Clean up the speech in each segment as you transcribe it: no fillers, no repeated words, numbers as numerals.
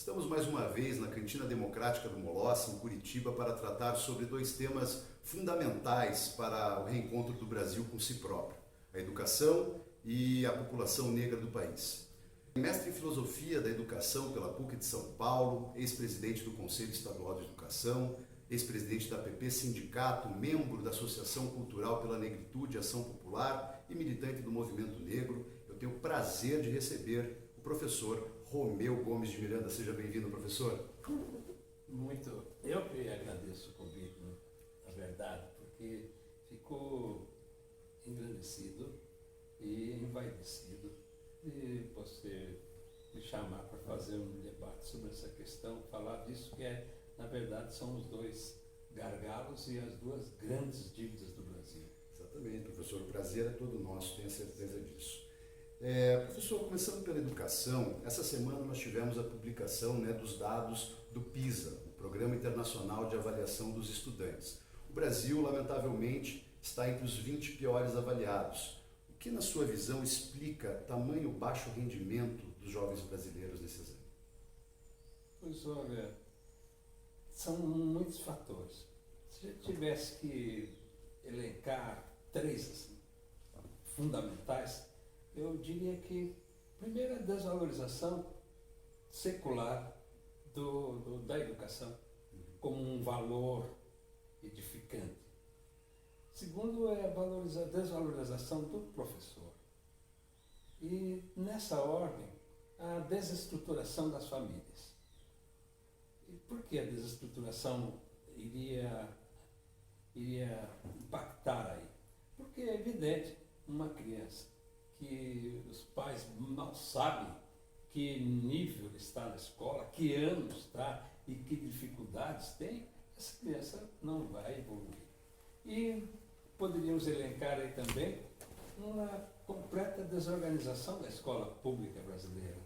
Estamos mais uma vez na Cantina Democrática do Molossi, em Curitiba, para tratar sobre dois temas fundamentais para o reencontro do Brasil com si próprio: a educação e a população negra do país. Mestre em Filosofia da Educação pela PUC de São Paulo, ex-presidente do Conselho Estadual de Educação, ex-presidente da PP Sindicato, membro da Associação Cultural pela Negritude e Ação Popular e militante do Movimento Negro, eu tenho o prazer de receber o professor Romeu Gomes de Miranda. Seja bem-vindo, professor. Muito. Eu que agradeço o convite, na verdade, porque ficou engrandecido e envaidecido de você me chamar para fazer um debate sobre essa questão, falar disso que na verdade, são os dois gargalos e as duas grandes dívidas do Brasil. Exatamente, professor. O prazer é todo nosso, tenho certeza disso. Professor, começando pela educação, essa semana nós tivemos a publicação dos dados do PISA, o Programa Internacional de Avaliação dos Estudantes. O Brasil, lamentavelmente, está entre os 20 piores avaliados. O que, na sua visão, explica tamanho baixo rendimento dos jovens brasileiros nesse exame? Pois olha, são muitos fatores. Se eu tivesse que elencar três assim, fundamentais, eu diria que, primeiro, a desvalorização secular da educação como um valor edificante. Segundo, é a desvalorização do professor. E, nessa ordem, a desestruturação das famílias. E por que a desestruturação iria impactar aí? Porque é evidente, uma criança que os pais mal sabem que nível está na escola, que ano está e que dificuldades tem, essa criança não vai evoluir. E poderíamos elencar aí também uma completa desorganização da escola pública brasileira.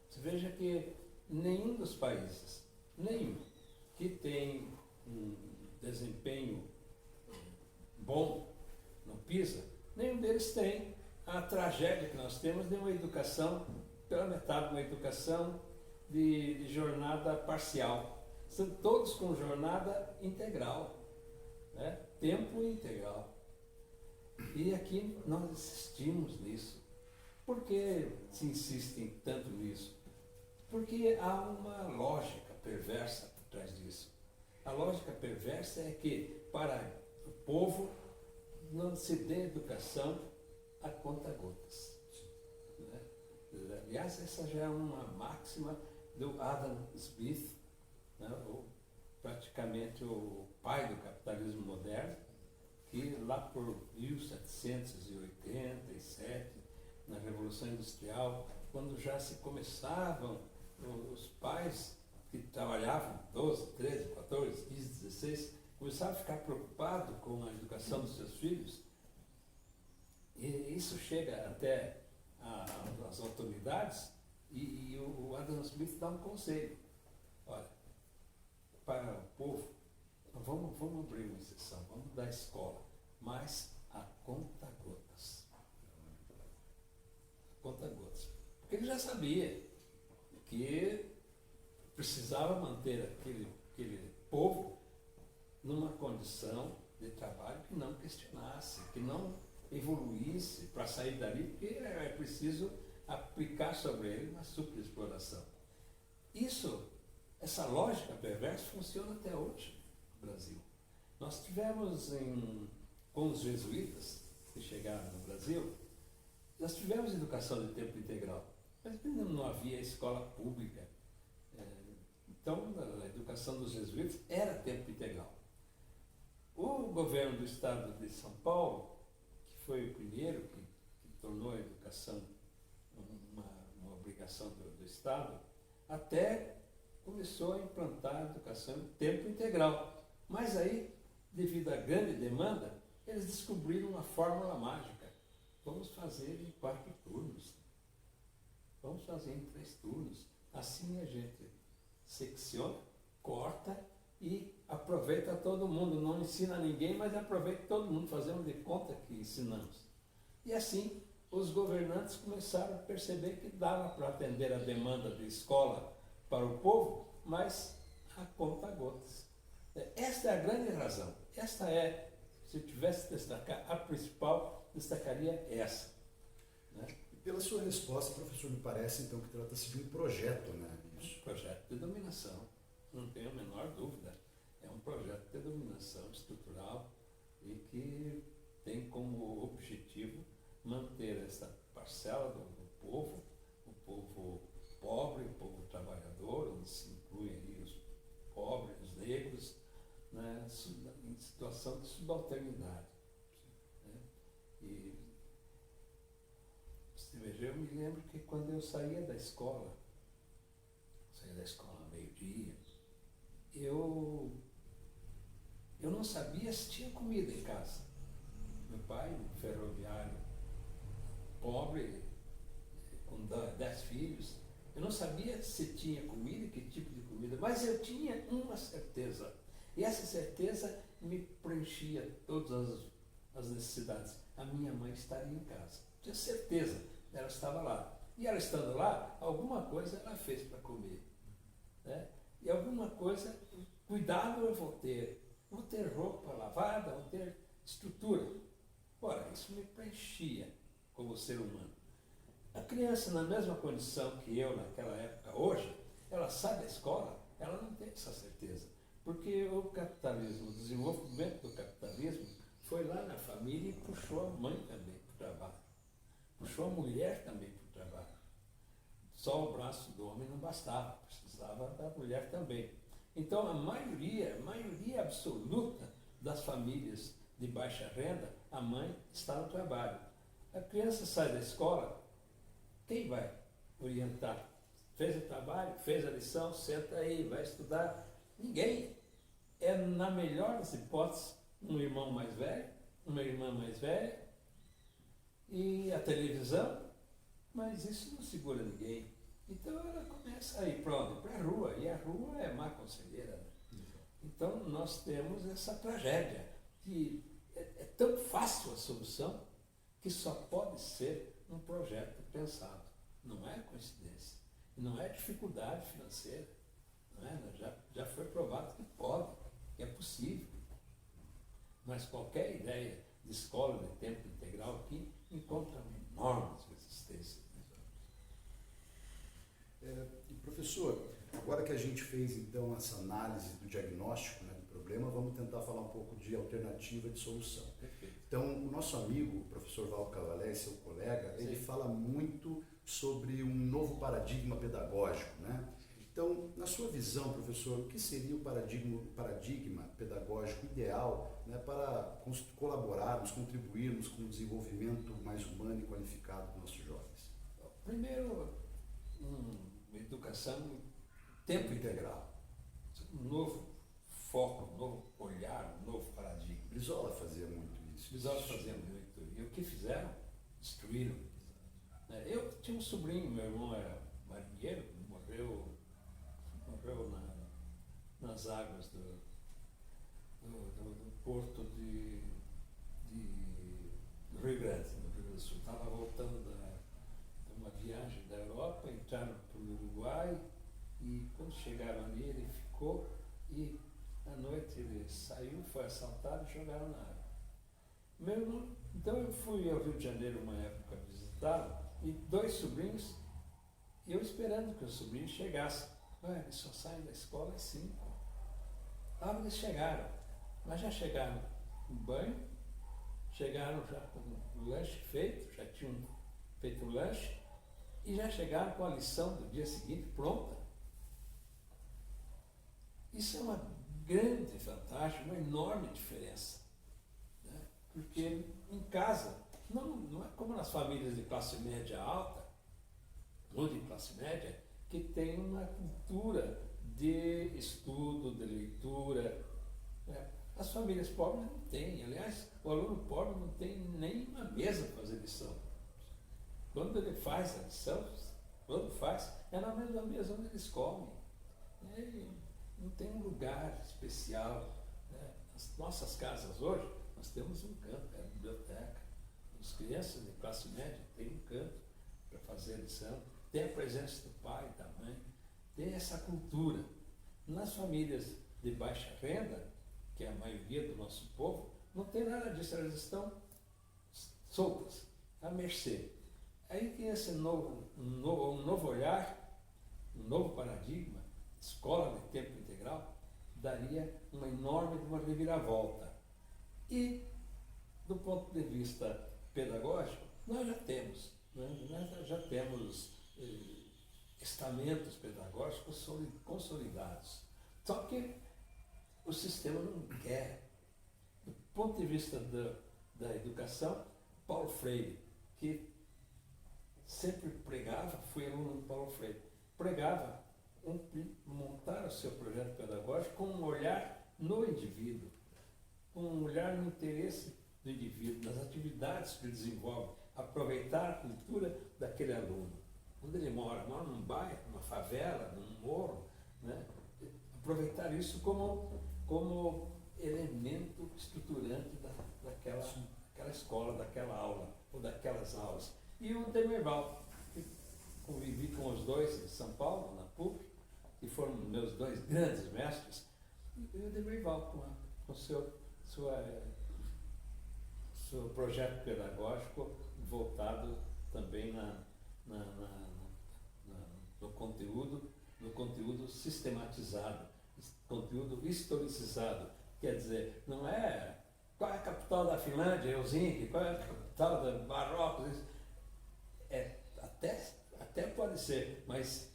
Você veja que nenhum dos países, que tem um desempenho bom no PISA, nenhum deles tem a tragédia que nós temos de uma educação, pela metade, uma educação de jornada parcial. São todos com jornada integral, tempo integral. E aqui nós insistimos nisso. Por que se insistem tanto nisso? Porque há uma lógica perversa por trás disso. A lógica perversa é que, para o povo, não se dê educação a conta-gotas. Aliás, essa já é uma máxima do Adam Smith, praticamente o pai do capitalismo moderno, que lá por 1787, na Revolução Industrial, quando já se começavam os pais que trabalhavam 12, 13, 14, 15, 16, começaram a ficar preocupados com a educação dos seus filhos. E isso chega até as autoridades e o Adam Smith dá um conselho. Olha, para o povo, vamos abrir uma exceção, vamos dar escola, mas a conta-gotas. Conta-gotas. Porque ele já sabia que precisava manter aquele povo numa condição de trabalho que não questionasse, que não evoluísse para sair dali, porque é preciso aplicar sobre ele uma superexploração. Essa lógica perversa funciona até hoje no Brasil. Nós tivemos, com os jesuítas que chegaram no Brasil, nós tivemos educação de tempo integral, mas não havia escola pública. Então, a educação dos jesuítas era tempo integral. O governo do estado de São Paulo, que foi o primeiro que tornou a educação uma obrigação do Estado, até começou a implantar a educação em tempo integral. Mas aí, devido à grande demanda, eles descobriram uma fórmula mágica. Vamos fazer em 4 turnos. Vamos fazer em 3 turnos. Assim a gente secciona, corta e aproveita todo mundo. Não ensina ninguém, mas aproveita todo mundo, fazendo de conta que ensinamos. E assim, os governantes começaram a perceber que dava para atender a demanda de escola para o povo, mas a conta gotas. Esta é a grande razão. Esta é, se eu tivesse que destacar, a principal, destacaria essa. Né? E pela sua resposta, professor, me parece então que trata-se de um projeto, né? Isso. Um projeto de dominação, não tenho a menor dúvida. É um projeto de dominação estrutural e que tem como objetivo manter essa parcela do povo, o povo pobre, o povo trabalhador, onde se incluem aí os pobres, os negros, né, em situação de subalternidade. Né? E se veja, eu me lembro que quando eu saía da escola ao meio-dia, eu não sabia se tinha comida em casa. Meu pai, um ferroviário pobre, com 10 filhos, eu não sabia se tinha comida, que tipo de comida, mas eu tinha uma certeza. E essa certeza me preenchia todas as necessidades. A minha mãe estaria em casa. Tinha certeza, ela estava lá. E ela estando lá, alguma coisa ela fez para comer. Né? E alguma coisa, cuidado eu vou ter. Vou ter roupa lavada, vou ter estrutura. Ora, isso me preenchia como ser humano. A criança, na mesma condição que eu naquela época, hoje, ela sai da escola, ela não tem essa certeza. Porque o capitalismo, o desenvolvimento do capitalismo, foi lá na família e puxou a mãe também para o trabalho. Puxou a mulher também para o trabalho. Só o braço do homem não bastava, precisava da mulher também. Então, a maioria absoluta das famílias de baixa renda, a mãe está no trabalho. A criança sai da escola, quem vai orientar? Fez o trabalho, fez a lição, senta aí, vai estudar. Ninguém. É, na melhor das hipóteses, um irmão mais velho, uma irmã mais velha, e a televisão, mas isso não segura ninguém. Então ela começa a ir para onde? Para a rua, e a rua é má conselheira. Né? Então nós temos essa tragédia, que é tão fácil a solução, que só pode ser um projeto pensado. Não é coincidência, não é dificuldade financeira. Não é? Já foi provado que pode, que é possível. Mas qualquer ideia de escola de tempo integral aqui encontra enormes resistências. E professor, agora que a gente fez então essa análise do diagnóstico, né, do problema, vamos tentar falar um pouco de alternativa de solução. Perfeito. Então, o nosso amigo, o professor Valdo Cavalé, seu colega, ele fala muito sobre um novo paradigma pedagógico, né? Então, na sua visão, professor, o que seria o paradigma pedagógico ideal, né, para colaborarmos, contribuirmos com o desenvolvimento mais humano e qualificado dos nossos jovens? Primeiro, uma educação tempo integral, um novo foco, um novo olhar, um novo paradigma. Brizola fazia muito isso. Brizola fazia muito. E o que fizeram? Destruíram. Eu tinha um sobrinho, meu irmão era marinheiro, morreu nas águas do porto do Rio Grande, no Rio Grande do Sul. Estava voltando de uma viagem da Europa, entraram para o Uruguai e quando chegaram ali ele ficou e à noite ele saiu, foi assaltado e jogaram na água. Meu irmão, então eu fui ao Rio de Janeiro uma época visitá-lo e 2 sobrinhos, e eu esperando que os sobrinhos chegassem. Eles só saem da escola às 5. Eles chegaram, mas já chegaram no banho, chegaram já com o lanche feito, já tinham feito o lanche, e já chegaram com a lição do dia seguinte pronta. Isso é uma grande vantagem, uma enorme diferença. Né? Porque em casa, não é como nas famílias de classe média alta, ou de classe média, que tem uma cultura de estudo, de leitura. Né? As famílias pobres não têm. Aliás, o aluno pobre não tem nem uma mesa para fazer lição. Quando ele faz a lição, é na mesma mesa onde eles comem. Não tem um lugar especial. Né? Nas nossas casas hoje, nós temos um canto, é a biblioteca. As crianças de classe média têm um canto para fazer a lição. Tem a presença do pai, da mãe, tem essa cultura. Nas famílias de baixa renda, que é a maioria do nosso povo, não tem nada disso, elas estão soltas, à mercê. Aí tem esse um novo olhar, um novo paradigma, escola de tempo integral, daria uma enorme reviravolta. E, do ponto de vista pedagógico, nós já temos, né? Nós já temos estamentos pedagógicos consolidados. Só que o sistema não quer. Do ponto de vista da educação, Paulo Freire, que sempre pregava, fui aluno do Paulo Freire, pregava montar o seu projeto pedagógico com um olhar no indivíduo, com um olhar no interesse do indivíduo, nas atividades que ele desenvolve, aproveitar a cultura daquele aluno. Onde ele mora num bairro, numa favela, num morro, né? Aproveitar isso como elemento estruturante daquela escola, daquela aula, ou daquelas aulas. E o Demerval, que convivi com os dois em São Paulo, na PUC, que foram meus dois grandes mestres, e o Demerval com o seu projeto pedagógico voltado também no conteúdo sistematizado, conteúdo historicizado. Quer dizer, não é qual é a capital da Finlândia, Helsinki, qual é a capital da Marrocos, até pode ser, mas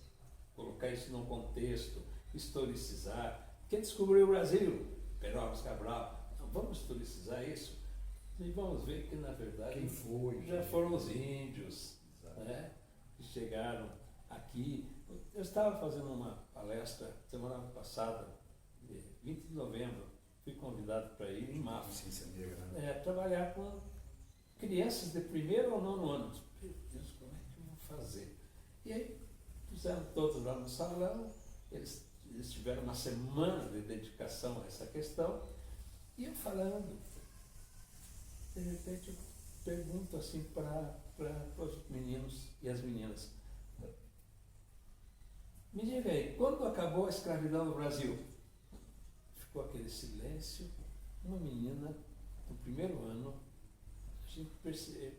colocar isso num contexto, historicizar. Quem descobriu o Brasil? Perópolis Cabral. Então, vamos historicizar isso e vamos ver que, na verdade, quem foi? Já foram os índios, né, que chegaram aqui. Eu estava fazendo uma palestra semana passada, 20 de novembro, fui convidado para ir em Mafra. Ciência Negra, né? Trabalhar com crianças de primeiro ou nono ano. Meu Deus, como é que eu vou fazer? E aí, puseram todos lá no salão, eles tiveram uma semana de dedicação a essa questão, e eu falando, de repente eu pergunto assim para os meninos e as meninas, me diga aí, quando acabou a escravidão no Brasil? Ficou aquele silêncio, uma menina no primeiro ano, a gente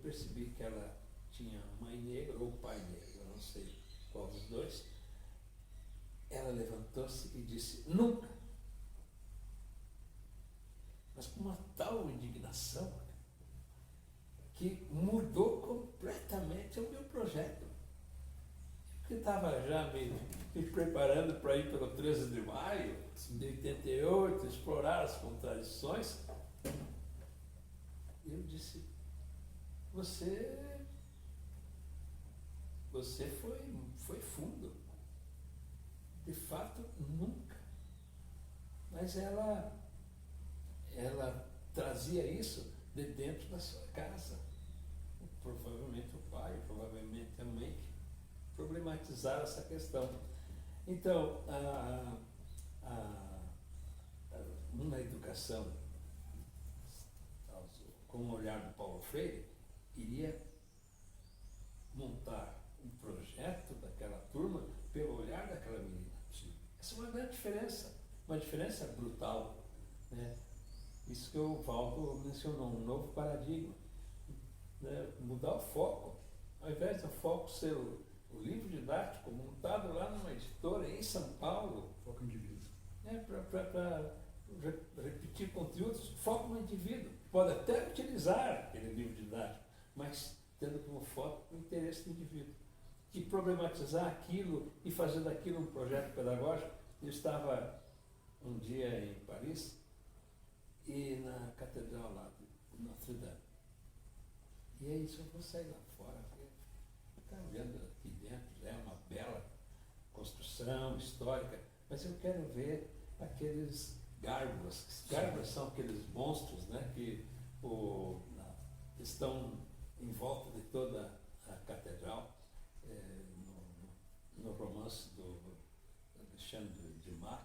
percebi que ela tinha mãe negra ou pai negro, eu não sei qual dos dois. Ela levantou-se e disse, nunca. Mas com uma tal indignação que mudou completamente o meu projeto. Eu estava já me preparando para ir pelo 13 de maio de 88, explorar as contradições. E eu disse, você foi fundo. De fato, nunca. Mas ela trazia isso de dentro da sua casa. Provavelmente o pai, provavelmente a mãe, que problematizaram essa questão. Então, uma educação com o olhar do Paulo Freire iria montar um projeto daquela turma pelo olhar daquela menina. Essa é uma grande diferença, uma diferença brutal, né? Isso que o Valdo mencionou, um novo paradigma, né? Mudar o foco, ao invés do foco ser o livro didático montado lá numa editora em São Paulo, Foco indivíduo. Para repetir conteúdos, foco no indivíduo. Pode até utilizar aquele livro didático, mas tendo como foco o interesse do indivíduo. E problematizar aquilo e fazer daquilo um projeto pedagógico. Eu estava um dia em Paris e na catedral lá de Notre Dame. E é isso, eu vou sair lá fora, ficar vendo aqui dentro, é uma bela construção histórica, mas eu quero ver aqueles gárgulas. Gárgulas são aqueles monstros, né, que estão em volta de toda a catedral. No romance do Alexandre Dumas,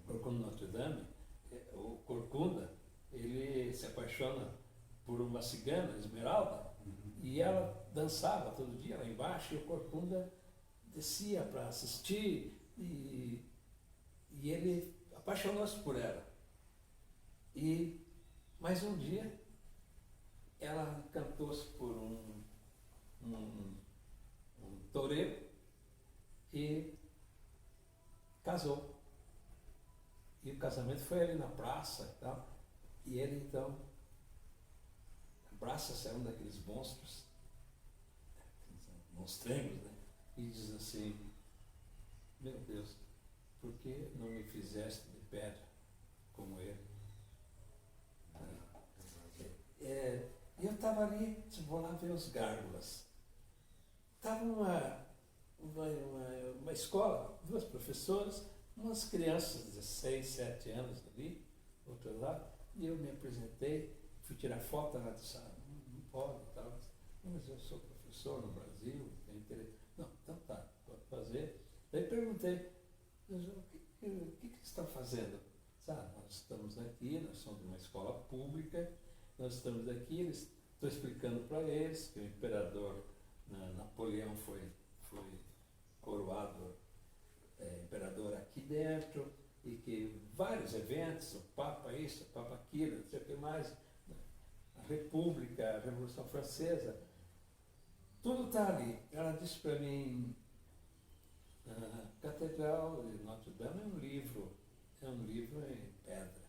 Corcunda Notre Dame, o Corcunda, ele se apaixona por uma cigana, Esmeralda, e ela dançava todo dia lá embaixo, e o Corcunda descia para assistir e ele apaixonou-se por ela. E mais um dia ela encantou-se por um toureiro e casou. E o casamento foi ali na praça e tal. E ele então abraça-se a um daqueles monstros, monstrengos, né? E diz assim: meu Deus, por que não me fizeste de pedra como ele? E eu estava ali, vou lá ver os gárgulas. Estava uma escola, duas professoras, umas crianças de 16, 17 anos ali, outro lado, e eu me apresentei, fui tirar foto, ela disse: não pode e tal. Mas eu sou professor no Brasil, tenho interesse. Não, então tá, pode fazer. Daí perguntei: mas o que você está fazendo? Nós estamos aqui, nós somos de uma escola pública, nós estamos aqui, estou explicando para eles que o imperador Napoleão foi coroado imperador aqui dentro, e que vários eventos, o Papa isso, o Papa aquilo, não sei o que mais, a República, a Revolução Francesa, tudo está ali. Ela disse para mim: a Catedral de Notre Dame é um livro em pedra.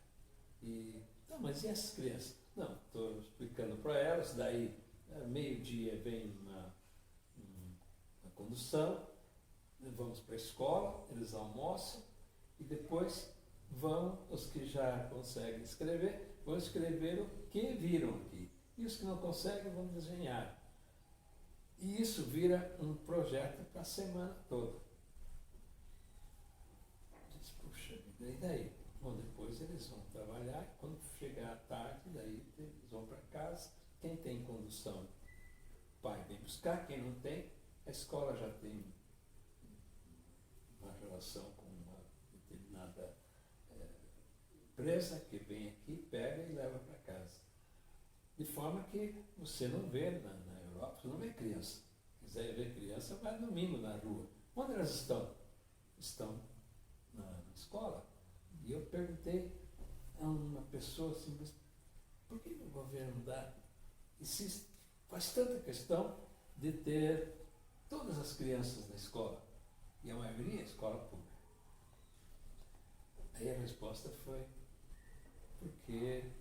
E, não, mas e as crianças? Não, estou explicando para elas, daí meio-dia vem uma condução, vamos para a escola, eles almoçam e depois os que já conseguem escrever, vão escrever o que viram aqui. E os que não conseguem vão desenhar. E isso vira um projeto para a semana toda. Eu disse: puxa vida, e daí? Bom, depois eles vão trabalhar, e quando chegar a tarde, daí eles vão para casa. Quem tem condução, o pai vem buscar, quem não tem, a escola já tem uma relação com uma determinada empresa que vem aqui, pega e leva para casa. De forma que você não vê na Europa, você não vê criança. Se quiser ver criança, vai domingo na rua. Onde elas estão? Estão na escola. E eu perguntei a uma pessoa assim: mas por que o governo faz tanta questão de ter todas as crianças na escola? E a maioria é escola pública. Aí a resposta foi: porque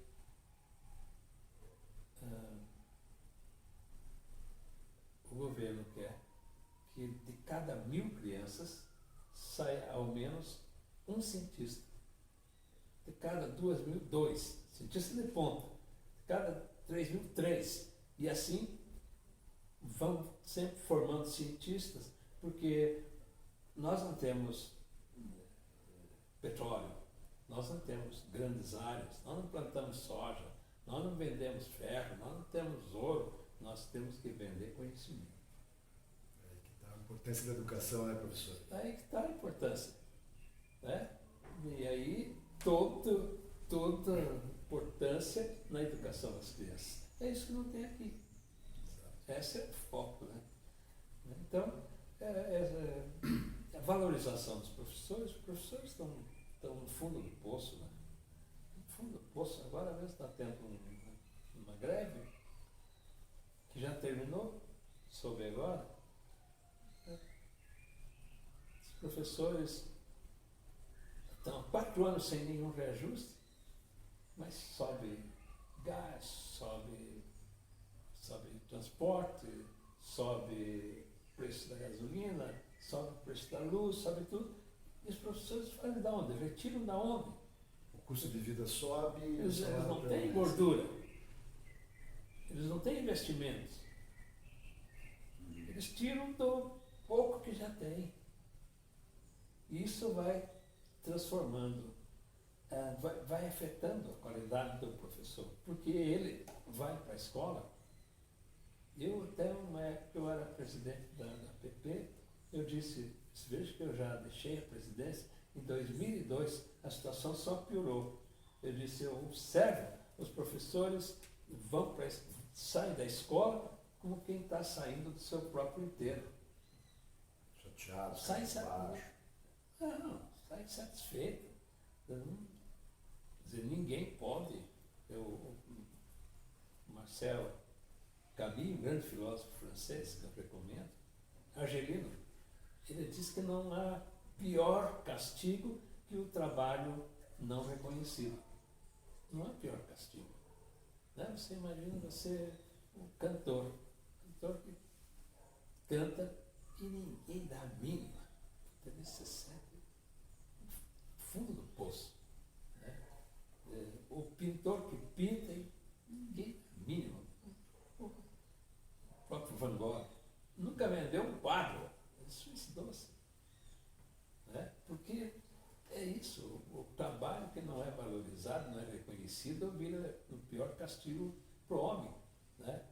o governo quer que de cada 1000 crianças saia ao menos um cientista. De cada 2.000, 2. Cientista de ponta. De cada 3.000, 3. E assim vão sempre formando cientistas, porque nós não temos petróleo, nós não temos grandes áreas, nós não plantamos soja, nós não vendemos ferro, nós não temos ouro, nós temos que vender conhecimento. É aí que está a importância da educação, né, professor? É aí que está a importância. Né? E aí toda a importância na educação das crianças. É isso que não tem aqui. Esse é o foco. Né? Então, a valorização dos professores, os professores estão no fundo do poço. Né? No fundo do poço, agora mesmo está tendo uma greve, que já terminou, soube agora. Os professores estão há 4 anos sem nenhum reajuste, mas sobe gás, sobe transporte, sobe o preço da gasolina, sobe o preço da luz, sobe tudo. E os professores fazem da onde? Retiram da onde? O custo de vida sobe. Eles não têm gordura. Eles não têm investimentos. Eles tiram do pouco que já tem. E isso vai transformando, vai afetando a qualidade do professor. Porque ele vai para a escola. Eu, até uma época, eu era presidente da PP, eu disse: veja que eu já deixei a presidência, em 2002 a situação só piorou. Eu disse: eu observo, os professores saem da escola como quem está saindo do seu próprio enterro. Já chateado, sai baixo. Não, sai satisfeito. Quer dizer, ninguém pode. O Marcel Camus, um grande filósofo francês, que eu recomendo, argelino, ele diz que não há pior castigo que o trabalho não reconhecido. Não há pior castigo. Né? Você imagina você, um cantor que canta e ninguém dá a mínima. Entendeu? Você sente no fundo do poço. Né? O pintor que pinta e ninguém dá a mínima. O próprio Van Gogh nunca vendeu um quadro. Ele suicidou-se. Né? Porque é isso, o trabalho que não é valorizado, não é reconhecido, vira o pior castigo para o homem. Né?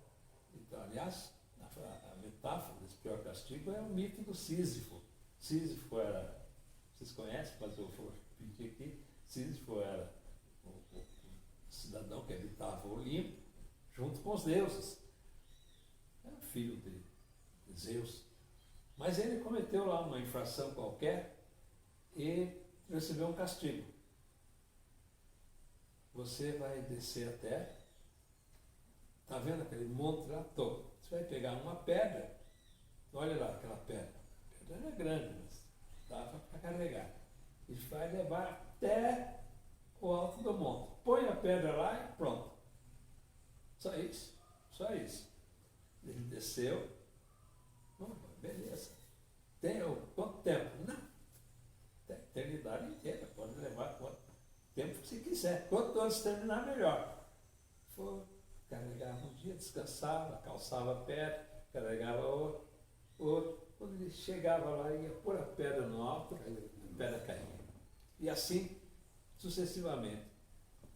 Então, aliás, a metáfora desse pior castigo é o mito do Sísifo. Sísifo era, vocês conhecem, mas eu vou repetir aqui, Sísifo era o cidadão que habitava o Olimpo, junto com os deuses. Era filho de Zeus. Mas ele cometeu lá uma infração qualquer e recebeu um castigo. Você vai descer até, está vendo aquele monte lá todo? Você vai pegar uma pedra, olha lá aquela pedra. A pedra era grande, mas dava para carregar. E vai levar até o alto do monte. Põe a pedra lá e pronto. Só isso, só isso. Ele desceu, beleza. Tem quanto tempo? Não. Tem eternidade inteira, pode levar quanto tempo que você quiser. Quanto antes terminar, melhor. Foi, carregava um dia, descansava, calçava a pedra, carregava outro. Quando ele chegava lá, ia pôr a pedra no alto, a pedra caía. E assim, sucessivamente.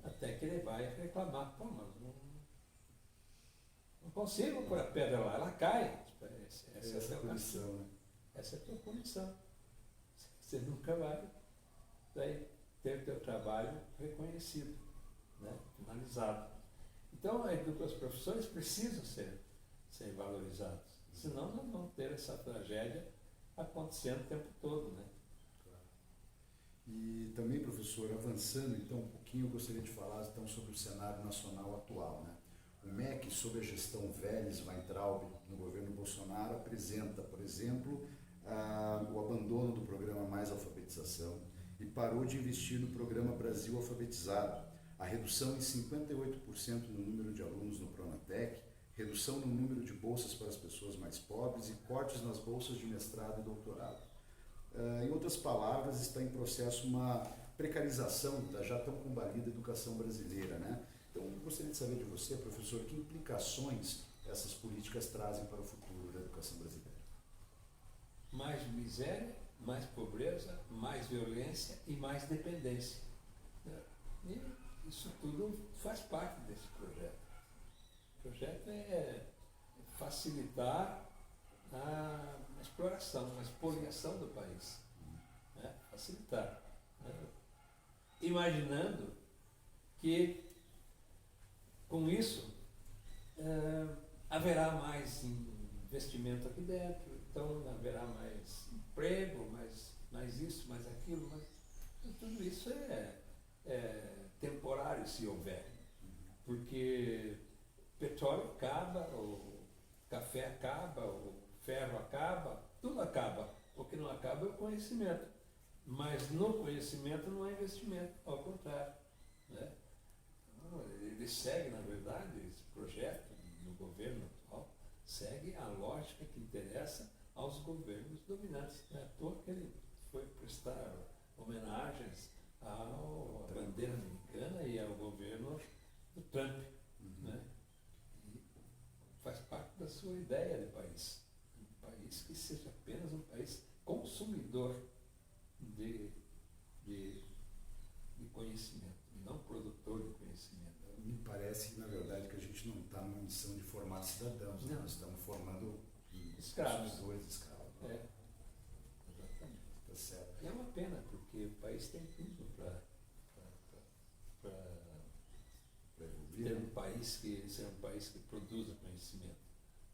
Até que ele vai reclamar. Pô, mas não consigo pôr a pedra lá, ela cai. Essa é a tua punição, né? Essa é a tua punição. Você nunca vai ter o teu trabalho reconhecido, né? Finalizado. Então, as profissões precisam ser valorizadas. Senão, nós vamos ter essa tragédia acontecendo o tempo todo, né? Claro. E também, professor, avançando então um pouquinho, eu gostaria de falar então sobre o cenário nacional atual, né? O MEC, sob a gestão Vélez-Weintraub, no governo Bolsonaro, apresenta, por exemplo, o abandono do programa Mais Alfabetização e parou de investir no programa Brasil Alfabetizado, a redução em 58% no número de alunos no Pronatec, redução no número de bolsas para as pessoas mais pobres e cortes nas bolsas de mestrado e doutorado. Em outras palavras, está em processo uma precarização da já tão combalida educação brasileira, né? Então, eu gostaria de saber de você, professor, que implicações essas políticas trazem para o futuro da educação brasileira? Mais miséria, mais pobreza, mais violência e mais dependência. E isso tudo faz parte desse projeto. O projeto é facilitar a exploração, a expoliação do país. Né? Facilitar. Imaginando que, com isso, haverá mais investimento aqui dentro, então haverá mais emprego, mais isso, mais aquilo, mas tudo isso é temporário se houver, porque o petróleo acaba, o café acaba, o ferro acaba, tudo acaba. O que não acaba é o conhecimento, mas no conhecimento não há investimento, ao contrário, né? Ele segue, na verdade, esse projeto no governo atual, segue a lógica que interessa aos governos dominantes. Não é à toa que ele foi prestar homenagens à bandeira americana e ao governo do Trump. Né? E faz parte da sua ideia de país. Um país que seja apenas um país consumidor de conhecimento, e não produtor de conhecimento. Me parece, na verdade, que a gente não está numa missão de formar cidadãos, né? Nós estamos formando escravos. Escravos. Exatamente. Tá certo. E é uma pena, porque o país tem tudo para ter um país que produza conhecimento.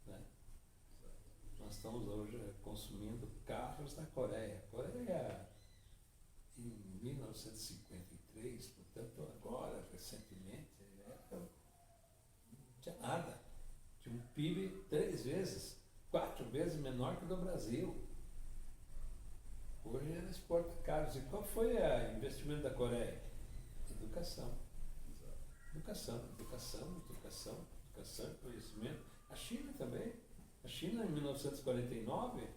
Né? Nós estamos hoje consumindo carros da Coreia. A Coreia, em 1953, portanto, agora, recentemente, não tinha nada. Tinha um PIB 3 vezes, 4 vezes menor que o do Brasil. Hoje ela exporta carros. E qual foi o investimento da Coreia? Educação. Educação, educação, educação, educação, conhecimento. A China também. A China, em 1949,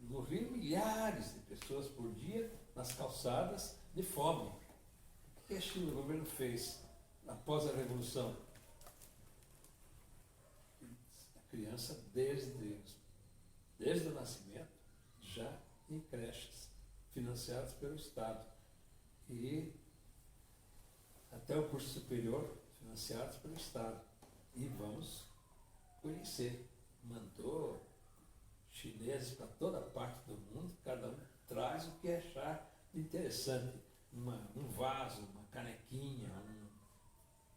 morriam milhares de pessoas por dia nas calçadas de fome. O que a China, o governo, fez após a Revolução? A criança, desde o nascimento, já em creches, financiadas pelo Estado. E até o curso superior, financiados pelo Estado. E vamos conhecer. Mandou chineses para toda parte do mundo, cada um traz o que achar interessante. Um vaso, uma canequinha,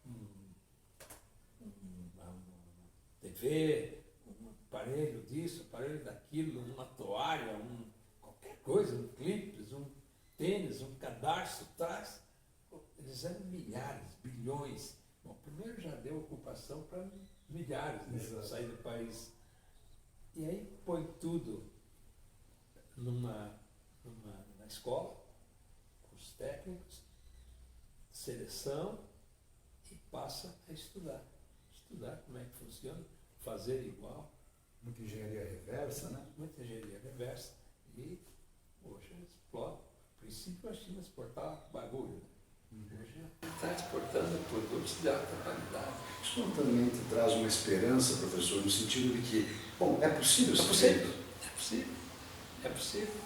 uma TV, um aparelho disso, aparelho daquilo, uma toalha, qualquer coisa, um clipe, um tênis, um cadarço, traz. Eles eram milhares, bilhões. Bom, primeiro já deu ocupação para milhares, né, sair do país. E aí põe tudo na escola, cursos técnicos, seleção, e passa a estudar. Estudar como é que funciona, fazer igual. Muita engenharia reversa, né? Muita engenharia reversa. E hoje explora. No princípio a China exportava bagulho. Hoje está exportando produtos de alta qualidade. Isso também te traz uma esperança, professor, no sentido de que, bom, é possível ser feito. É possível. É possível.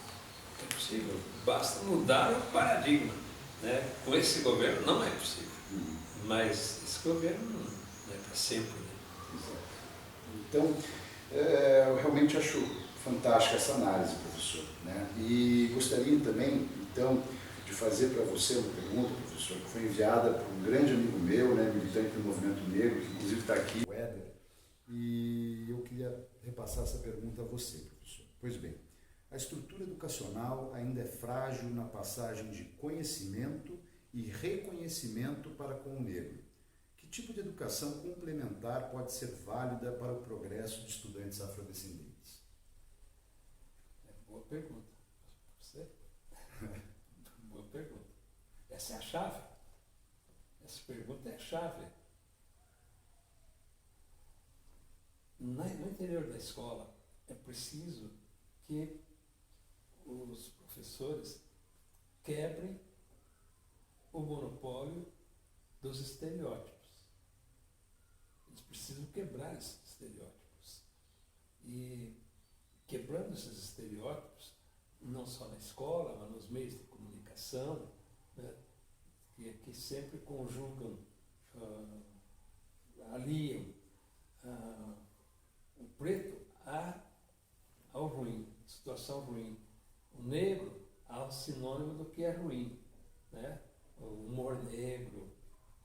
É possível. Basta mudar o paradigma. Né? Com esse governo não é possível. Mas esse governo não é para sempre. Né? Então, eu realmente acho fantástica essa análise, professor. Né? E gostaria também, então, de fazer para você uma pergunta, professor, que foi enviada por um grande amigo meu, né, militante do movimento negro, que inclusive está aqui, o Éder, e eu queria repassar essa pergunta a você, professor. Pois bem, a estrutura educacional ainda é frágil na passagem de conhecimento e reconhecimento para com o negro. Que tipo de educação complementar pode ser válida para o progresso de estudantes afrodescendentes? Boa pergunta. Você? Boa pergunta. Essa é a chave. Essa pergunta é a chave. No interior da escola, é preciso que os professores quebrem o monopólio dos estereótipos. Eles precisam quebrar esses estereótipos. E quebrando esses estereótipos, não só na escola, mas nos meios de comunicação, né, que sempre conjugam, aliam o preto ao ruim, situação ruim. O negro ao sinônimo do que é ruim. Né? O humor negro,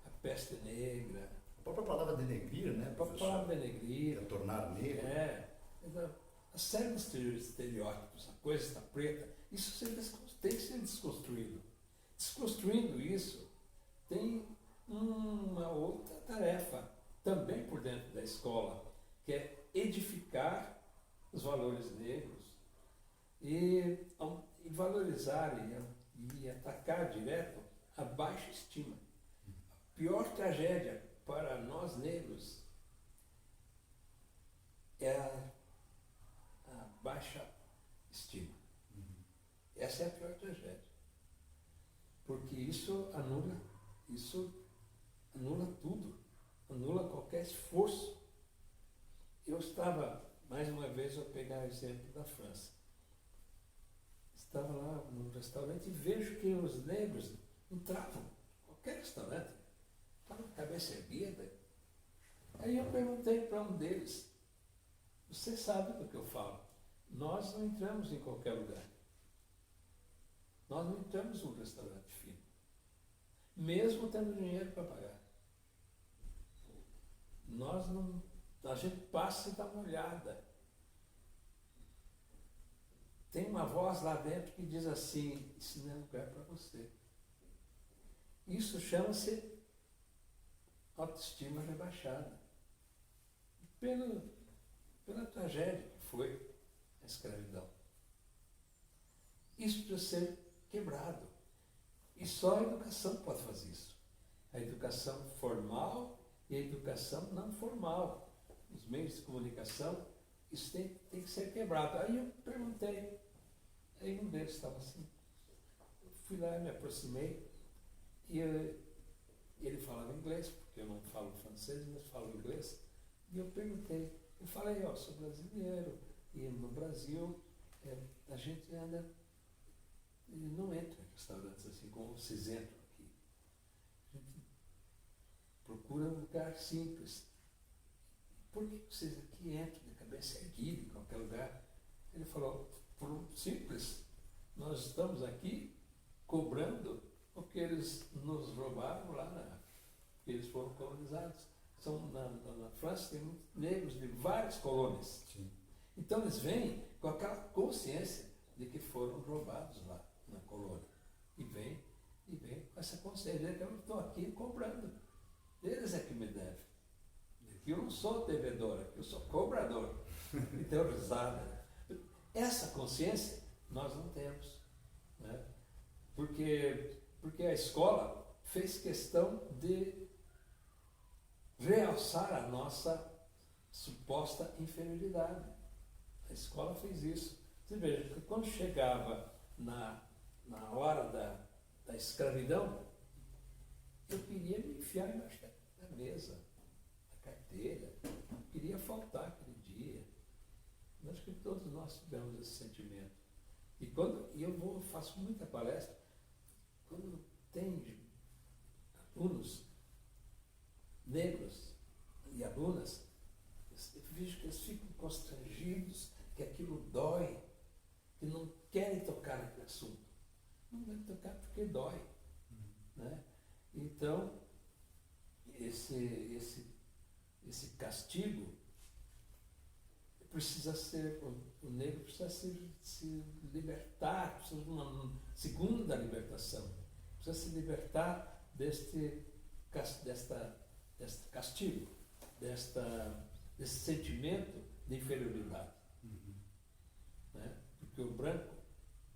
a peste negra. A própria palavra denegrir, né, professor? A própria palavra denegrir. É tornar negro. A série de estereótipos, a coisa está preta, isso tem que ser desconstruído. Desconstruindo isso, tem uma outra tarefa, também por dentro da escola, que é edificar os valores negros e valorizar e atacar direto a baixa estima. A pior tragédia para nós negros é a baixa estima. Essa é a pior tragédia. Porque isso anula tudo, anula qualquer esforço. Eu estava, mais uma vez, vou pegar o exemplo da França. Estava lá num restaurante e vejo que os negros entravam, qualquer restaurante, estavam com a cabeça erguida. Aí eu perguntei para um deles, você sabe do que eu falo? Nós não entramos em qualquer lugar. Nós não entramos num restaurante fino. Mesmo tendo dinheiro para pagar. A gente passa e dá uma olhada. tem uma voz lá dentro que diz assim, isso não é lugar para você. Isso chama-se autoestima rebaixada. Pela tragédia que foi a escravidão. Isso precisa ser quebrado. E só a educação pode fazer isso. A educação formal e a educação não formal. Os meios de comunicação, isso tem que ser quebrado. Aí eu perguntei, aí um deles estava assim, eu fui lá, me aproximei, e ele falava inglês, porque eu não falo francês, mas falo inglês, e eu perguntei, eu falei, ó, sou brasileiro, e no Brasil a gente anda, não entra em restaurantes assim como vocês entram aqui. A gente procura um lugar simples. Por que vocês aqui entram de cabeça erguida em qualquer lugar? Ele falou, por um simples, nós estamos aqui cobrando porque eles nos roubaram lá, porque eles foram colonizados. Na França tem muitos negros de várias colônias. Sim. Então eles vêm com aquela consciência de que foram roubados lá na colônia. E vem com essa consciência de que eu estou aqui cobrando. Eles é que me devem. Que eu não sou devedor, que eu sou cobrador. E deu risada. Essa consciência nós não temos. Né? Porque a escola fez questão de realçar a nossa suposta inferioridade. A escola fez isso. Você veja que quando chegava na hora da escravidão, eu queria me enfiar embaixo da mesa, da carteira, eu queria faltar aquele dia. Eu acho que todos nós tivemos esse sentimento. E eu faço muita palestra, quando tem alunos negros e alunas, eu vejo que eles ficam constrangidos, que aquilo dói, que não querem tocar naquele assunto. Não querem tocar porque dói. Né? Então, esse castigo precisa ser, o negro precisa se libertar, precisa de uma segunda libertação, precisa se libertar deste castigo, desse sentimento de inferioridade. Né? Porque o branco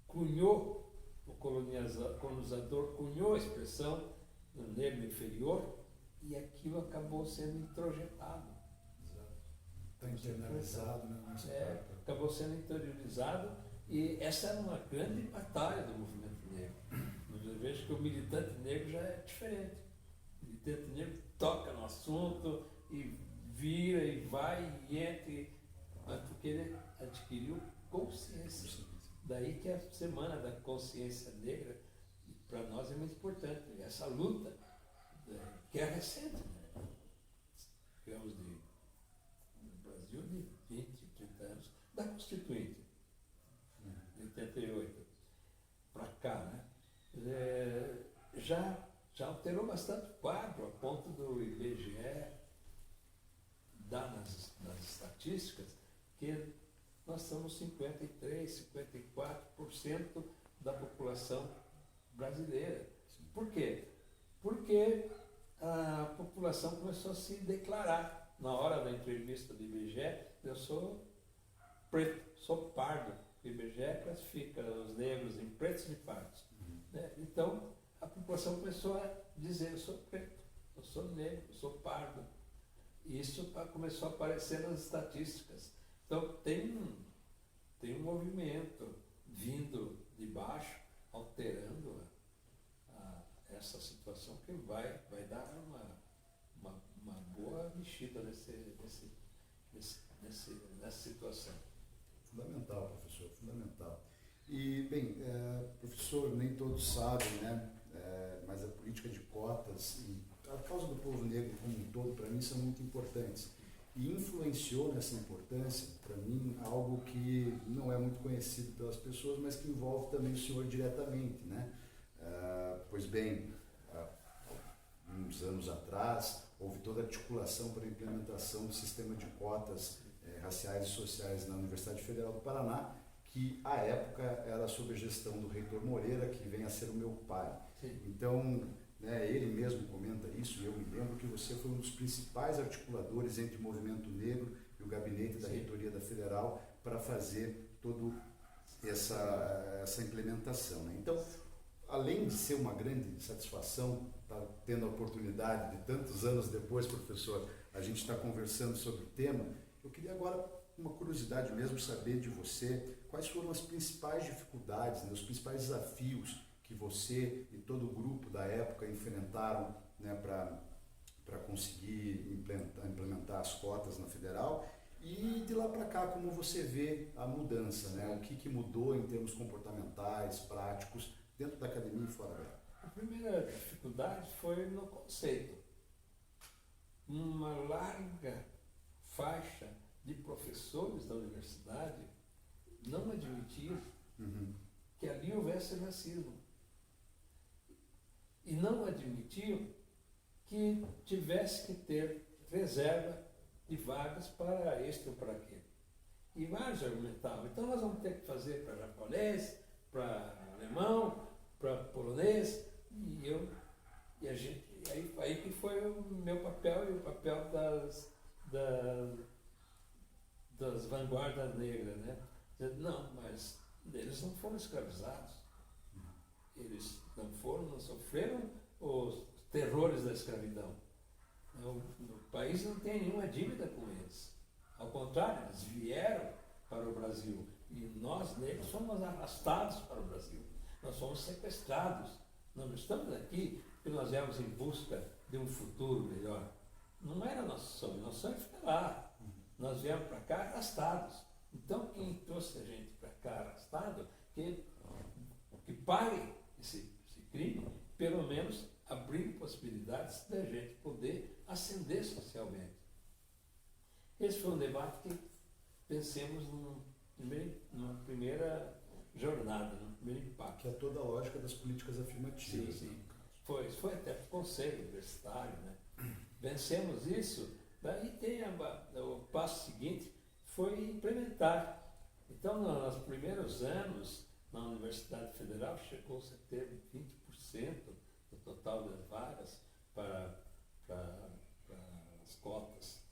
cunhou, o colonizador cunhou a expressão do negro inferior e aquilo acabou sendo introjetado. Está internalizado, né? Acabou sendo interiorizado e essa era uma grande batalha do movimento negro. Eu vejo que o militante negro já é diferente. O militante negro toca no assunto e vira e vai e entra, porque ele adquiriu consciência. Daí que a Semana da Consciência Negra, para nós, é muito importante. Essa luta, que é recente, né? Digamos, no Brasil, de 20, 30 anos, da Constituinte, de 88, para cá, né? Já alterou bastante o quadro, a ponto do IBGE dar nas estatísticas que nós somos 53%, 54% da população brasileira. Por quê? Porque a população começou a se declarar. Na hora da entrevista do IBGE, eu sou preto, sou pardo. O IBGE classifica os negros em pretos e pardos. Né? Então, a população começou a dizer, eu sou preto, eu sou negro, eu sou pardo. E isso começou a aparecer nas estatísticas. Então, tem um movimento vindo de baixo, alterando essa situação que vai dar uma boa mexida nessa situação. Fundamental, professor, fundamental. E, bem, professor, nem todos sabem, né? Mas a política de cotas e a causa do povo negro como um todo, para mim, são muito importantes. E influenciou nessa importância, para mim, algo que não é muito conhecido pelas pessoas, mas que envolve também o senhor diretamente, né? Pois bem, uns anos atrás, houve toda a articulação para a implementação do sistema de cotas raciais e sociais na Universidade Federal do Paraná, que à época era sob a gestão do reitor Moreira, que vem a ser o meu pai. Sim. Então, né, ele mesmo comenta isso, e eu me lembro que você foi um dos principais articuladores entre o movimento negro e o gabinete da Sim. reitoria da Federal para fazer toda essa implementação. Né? Então, além de ser uma grande satisfação estar tendo a oportunidade de tantos anos depois, professor, a gente está conversando sobre o tema, eu queria agora, uma curiosidade mesmo, saber de você quais foram as principais dificuldades, né, os principais desafios que você e todo o grupo da época enfrentaram, né, para conseguir implementar as cotas na Federal, e de lá para cá, como você vê a mudança, né? O que mudou em termos comportamentais, práticos, dentro da academia e fora dela? A primeira dificuldade foi no conceito. Uma larga faixa de professores da universidade não admitiam que ali houvesse racismo. E não admitiam que tivesse que ter reserva de vagas para este ou para aquele. E vários argumentavam, então nós vamos ter que fazer para japonês, para alemão, para polonês, aí que foi o meu papel e o papel das vanguardas negras, né? Dizendo, não, mas eles não foram escravizados, eles não sofreram os terrores da escravidão. O país não tem nenhuma dívida com eles. Ao contrário, eles vieram para o Brasil e nós, negros, fomos arrastados para o Brasil. Nós fomos sequestrados. Nós não estamos aqui porque nós viemos em busca de um futuro melhor. Não era nosso sonho fica lá. Nós viemos para cá arrastados. Então, quem trouxe a gente para cá arrastado, que pague esse crime, pelo menos abrir possibilidades da gente poder ascender socialmente. Esse foi um debate que pensemos numa primeira jornada, num primeiro impacto. Que é toda a lógica das políticas afirmativas. Sim. Foi até para o Conselho Universitário, né? Vencemos isso, daí tem o passo seguinte, foi implementar. Então, nos primeiros anos, na Universidade Federal, chegou-se a ter 20% do total das vagas para as cotas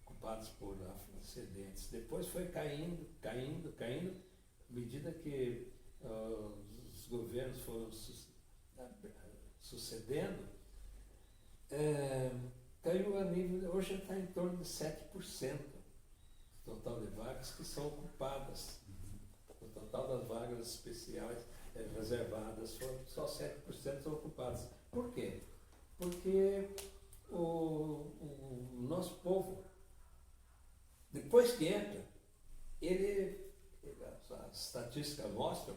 ocupadas por afrodescendentes. Depois foi caindo, à medida que os governos foram sucedendo, caiu a nível, hoje está em torno de 7% do total de vagas que são ocupadas. O total das vagas especiais reservadas, só 7% são ocupadas. Por quê? Porque o nosso povo, depois que entra, as estatísticas mostram,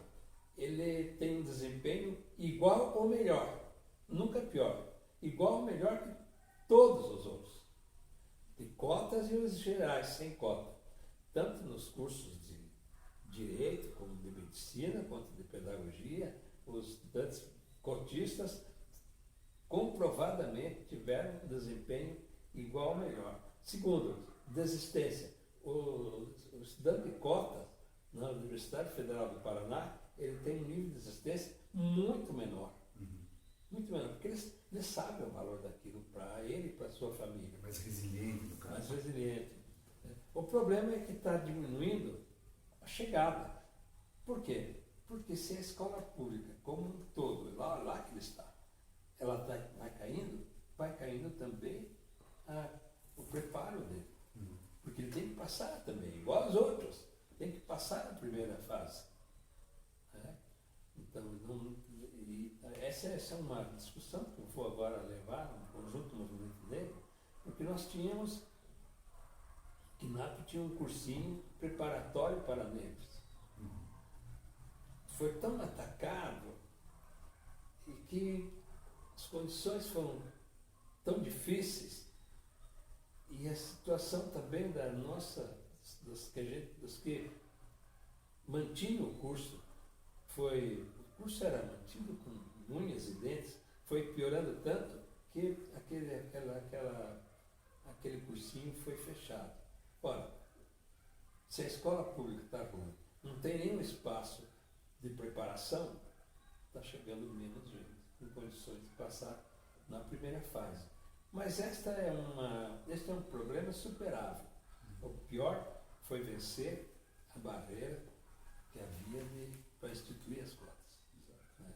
ele tem um desempenho igual ou melhor, nunca pior, igual ou melhor que todos os outros, de cotas e os gerais, sem cota, tanto nos cursos de direito, como de medicina, quanto de pedagogia. Os estudantes cotistas comprovadamente tiveram um desempenho igual ou melhor. Segundo, desistência. O estudante de cota na Universidade Federal do Paraná, ele tem um nível de desistência muito menor. Muito menor, porque eles sabem o valor daquilo para ele e para a sua família. Mais resiliente, no caso. Mais resiliente. O problema é que está diminuindo a chegada. Por quê? Porque se a escola pública, como um todo, lá que ele está, ela vai caindo também o preparo dele. Porque ele tem que passar também, igual aos outros, tem que passar a primeira fase. Então, essa é uma discussão que eu vou agora levar no conjunto do movimento negro, porque nós tínhamos, KNAP tinha um cursinho preparatório para negros. Foi tão atacado e que as condições foram tão difíceis e a situação também dos que mantinham o curso, o curso era mantido com unhas e dentes, foi piorando tanto que aquele cursinho foi fechado. Ora, se a escola pública está ruim, não tem nenhum espaço de preparação, está chegando menos gente em condições de passar na primeira fase. Mas este é um problema superável. O pior foi vencer a barreira que havia para instituir as cotas. Né?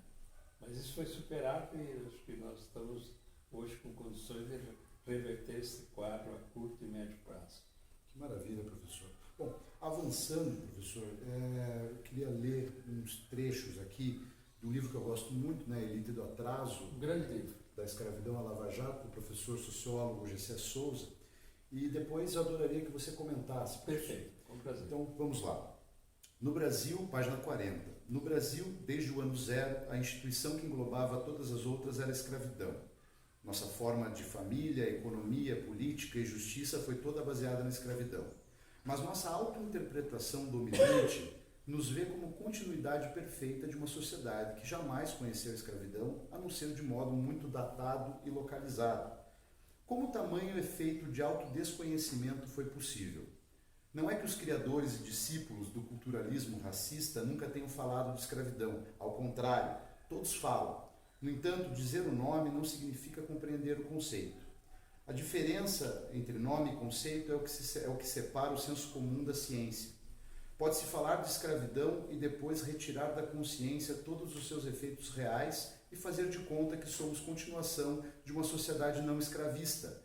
Mas isso foi superado e acho que nós estamos hoje com condições de reverter esse quadro a curto e médio prazo. Que maravilha, professor. Bom, avançando, professor, eu queria ler uns trechos aqui de um livro que eu gosto muito, né, Elite do Atraso. Um grande livro. Da Escravidão à Lava Jato, do professor sociólogo Gessé Souza. E depois eu adoraria que você comentasse. Perfeito, com prazer. Então, vamos lá. No Brasil, página 40. No Brasil, desde o ano zero, a instituição que englobava todas as outras era a escravidão. Nossa forma de família, economia, política e justiça foi toda baseada na escravidão. Mas nossa autointerpretação dominante nos vê como continuidade perfeita de uma sociedade que jamais conheceu a escravidão, a não ser de modo muito datado e localizado. Como tamanho efeito de autodesconhecimento foi possível? Não é que os criadores e discípulos do culturalismo racista nunca tenham falado de escravidão. Ao contrário, todos falam. No entanto, dizer o nome não significa compreender o conceito. A diferença entre nome e conceito é o que separa o senso comum da ciência. Pode-se falar de escravidão e depois retirar da consciência todos os seus efeitos reais e fazer de conta que somos continuação de uma sociedade não escravista.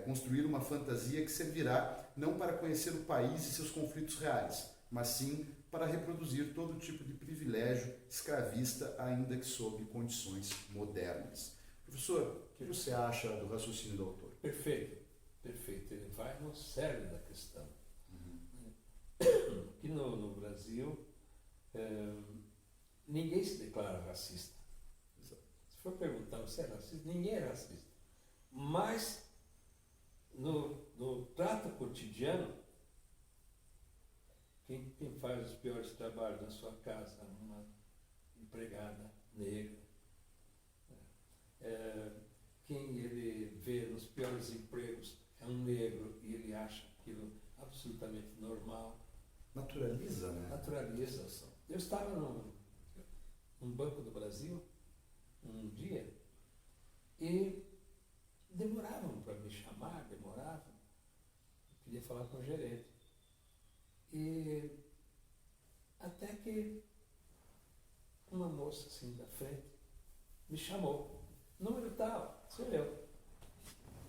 Construir uma fantasia que servirá não para conhecer o país e seus conflitos reais, mas sim para reproduzir todo tipo de privilégio escravista, ainda que sob condições modernas. Professor, o que você acha do raciocínio do autor? Perfeito, perfeito. Ele vai no cerne da questão. Aqui no Brasil, ninguém se declara racista. Se for perguntar, você é racista? Ninguém é racista. Mas, no trato cotidiano, quem faz os piores trabalhos na sua casa, uma empregada negra, quem ele vê nos piores empregos é um negro e ele acha aquilo absolutamente normal. Naturaliza, né? Naturaliza. Eu estava num Banco do Brasil um dia e demoravam para me chamar, demoravam. Eu queria falar com o gerente. E até que uma moça assim da frente me chamou. Número tal, sou eu.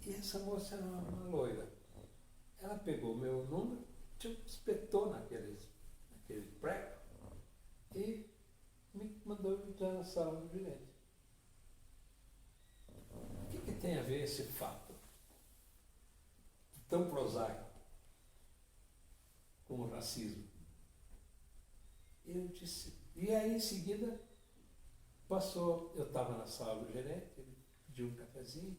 E essa moça era uma loira. Ela pegou meu número, espetou naquele prego e me mandou entrar na sala do gerente. O que tem a ver esse fato tão prosaico com o racismo? Eu disse, e aí em seguida passou, eu estava na sala do gerente, ele pediu um cafezinho,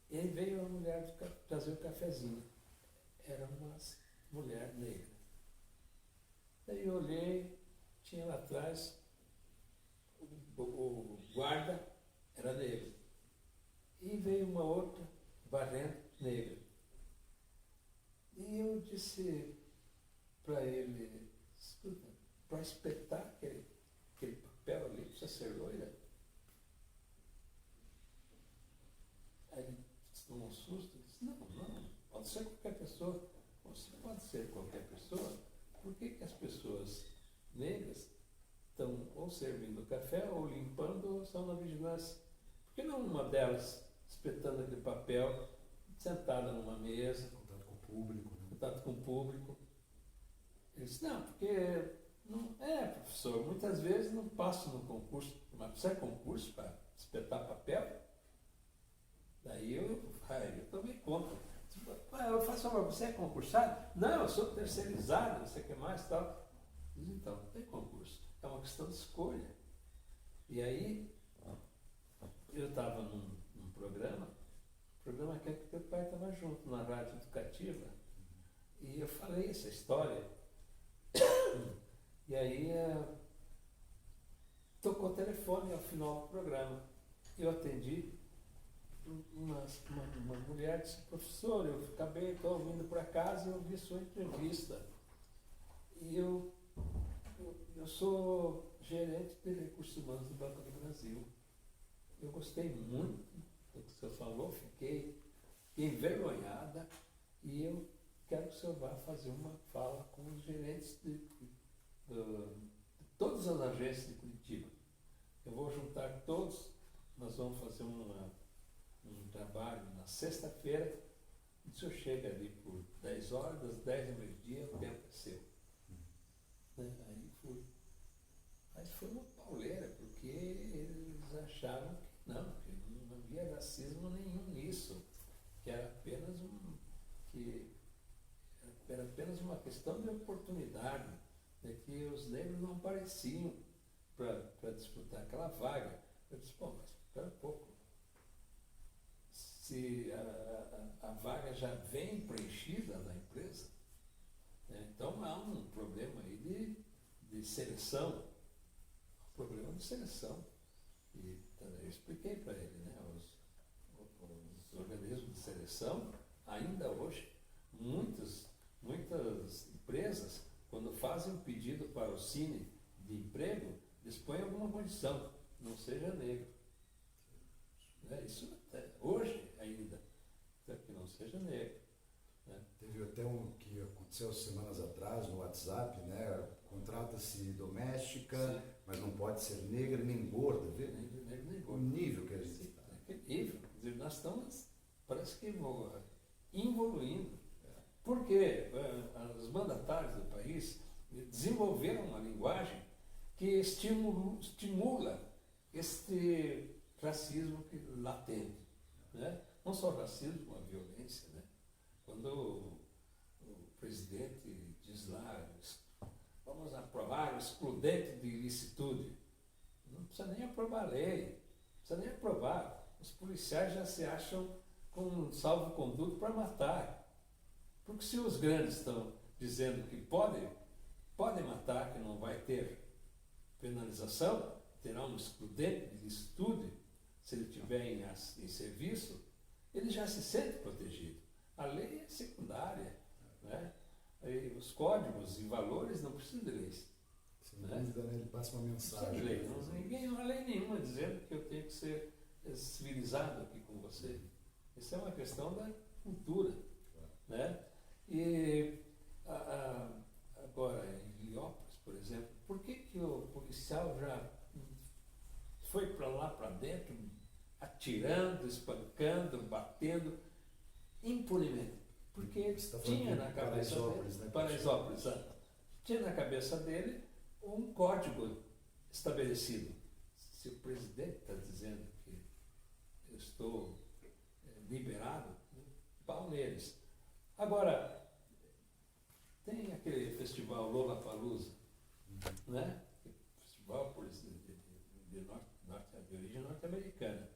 e aí veio a mulher trazer o cafezinho. Era uma mulher negra. Daí eu olhei, tinha lá atrás, o guarda era negro. E veio uma outra varrendo negra. E eu disse para ele, escuta, para espetar aquele papel ali, precisa ser loira? Aí ele tomou um susto e disse, não, pode ser qualquer pessoa. Você pode ser qualquer pessoa. Por que as pessoas negras estão ou servindo café, ou limpando, ou estão na vigilância? Por que não uma delas espetando aquele papel, sentada numa mesa? Contato com o público. Né? Contato com o público. Ele disse, não, porque não é, professor, muitas vezes não passo no concurso. Mas precisa de concurso para espetar papel? Daí eu tomei conta. Eu faço favor, você é concursado? Não, eu sou terceirizado, não sei o que mais tal. Diz, então, não tem concurso. É uma questão de escolha. E aí, eu estava num programa que teu pai estava junto, na rádio educativa, e eu falei essa história. E aí, tocou o telefone ao final do programa. Eu atendi. Uma mulher disse, professor, eu estou vindo para casa e eu vi sua entrevista. E eu Eu sou gerente de recursos humanos do Banco do Brasil. Eu gostei muito do que o senhor falou, fiquei envergonhada e eu quero que o senhor vá fazer uma fala com os gerentes de todas as agências de Curitiba. Eu vou juntar todos, nós vamos fazer um trabalho na sexta-feira. O senhor chega ali por 10 horas, das 10 ao meio-dia, o tempo é seu. Né? Aí fui. Mas foi uma pauleira, porque eles achavam que não havia racismo nenhum nisso, que era apenas uma questão de oportunidade, de que os negros não apareciam para disputar aquela vaga. Eu disse, pô, mas espera um pouco. Se a vaga já vem preenchida na empresa, né, então há um problema aí de seleção, problema de seleção. E eu expliquei para ele, né, os organismos de seleção, ainda hoje, muitas empresas, quando fazem um pedido para o Cine de emprego, dispõem alguma condição, não seja negro. Né? Isso até hoje ainda, que não seja negro. Né? Teve até um que aconteceu semanas atrás no WhatsApp, né? Contrata-se doméstica, sim, mas não pode ser negra nem gorda, vê? Nem gorda. O nível que a gente está. Aquele nível, quer dizer, nós estamos, parece que evoluindo. Porque os mandatários do país desenvolveram uma linguagem que estimula este racismo latente. Né? Não só o racismo, a violência. Né? Quando o presidente diz lá, vamos aprovar o excludente de ilicitude, não precisa nem aprovar a lei, não precisa nem aprovar. Os policiais já se acham com um salvo-conduto para matar. Porque se os grandes estão dizendo que podem matar, que não vai ter penalização, terá um excludente de ilicitude, se ele estiver em serviço, ele já se sente protegido. A lei é secundária. Né? E os códigos e valores não precisam de leis. Sem dúvida, né? Ele passa uma mensagem. Não há lei nenhuma dizendo que eu tenho que ser civilizado aqui com você. Isso é uma questão da cultura. Claro. Né? E agora, em Heliópolis, por exemplo, por que o policial já foi para lá, para dentro, atirando, espancando, batendo, impunemente? Porque tinha na cabeça dele, né, Paraisópolis, tinha na cabeça dele um código estabelecido. Se o presidente está dizendo que eu estou liberado, pau neles. Agora, tem aquele festival Lollapalooza, né? Festival de origem norte-americana,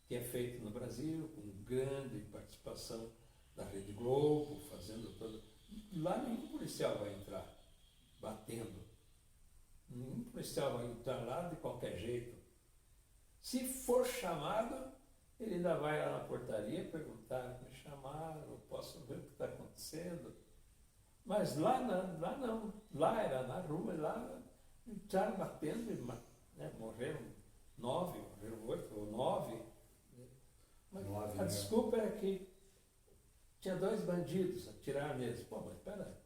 que é feito no Brasil, com grande participação da Rede Globo, fazendo todo. Lá nenhum policial vai entrar batendo. Nenhum policial vai entrar lá de qualquer jeito. Se for chamado, ele ainda vai lá na portaria perguntar, me chamaram, eu posso ver o que está acontecendo. Mas lá não. Lá era na rua, lá entraram batendo, né, morreram 9, morreram 8 ou 9. Mas 9, a desculpa era que tinha 2 bandidos, atiraram neles. Pô, mas espera,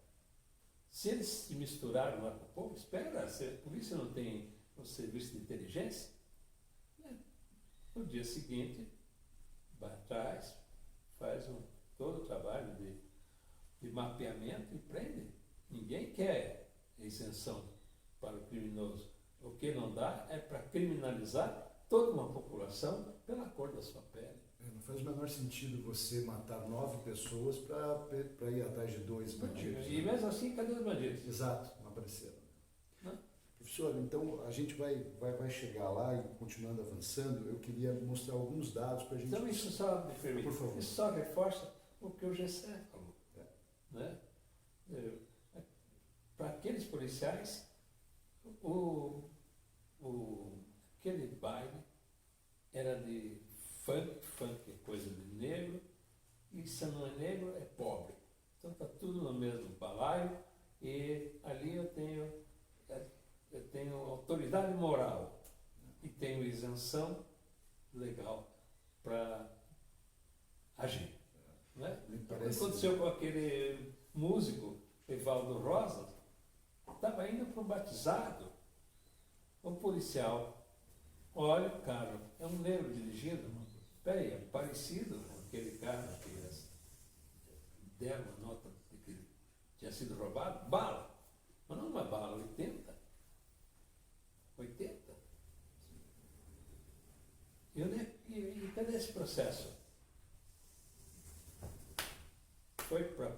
se eles se misturaram lá com o povo, espera, se a polícia não tem um serviço de inteligência, né? No dia seguinte, vai atrás, faz todo o trabalho de mapeamento e prende. Ninguém quer isenção para o criminoso. O que não dá é para criminalizar toda uma população pela cor da sua pele. Não faz o menor sentido você matar 9 pessoas para ir atrás de 2 bandidos. E mesmo assim, cadê os bandidos? Exato, não apareceram. Não. Professor, então a gente vai chegar lá e continuando avançando, eu queria mostrar alguns dados para a gente... Então isso só me permite, por favor. Isso só reforça o que o Gessé falou. Né? Para aqueles policiais, aquele baile era de funk é coisa de negro, e se não é negro, é pobre. Então está tudo no mesmo balaio, e ali eu tenho eu tenho autoridade moral e tenho isenção legal para agir. Né? O que aconteceu com aquele músico, Evaldo Rosa, estava indo para um batizado, um policial, olha o carro, é um negro dirigindo, peraí, é parecido com aquele carro que deram a nota de que tinha sido roubado, bala, mas não uma bala, 80. E cadê esse processo? Foi para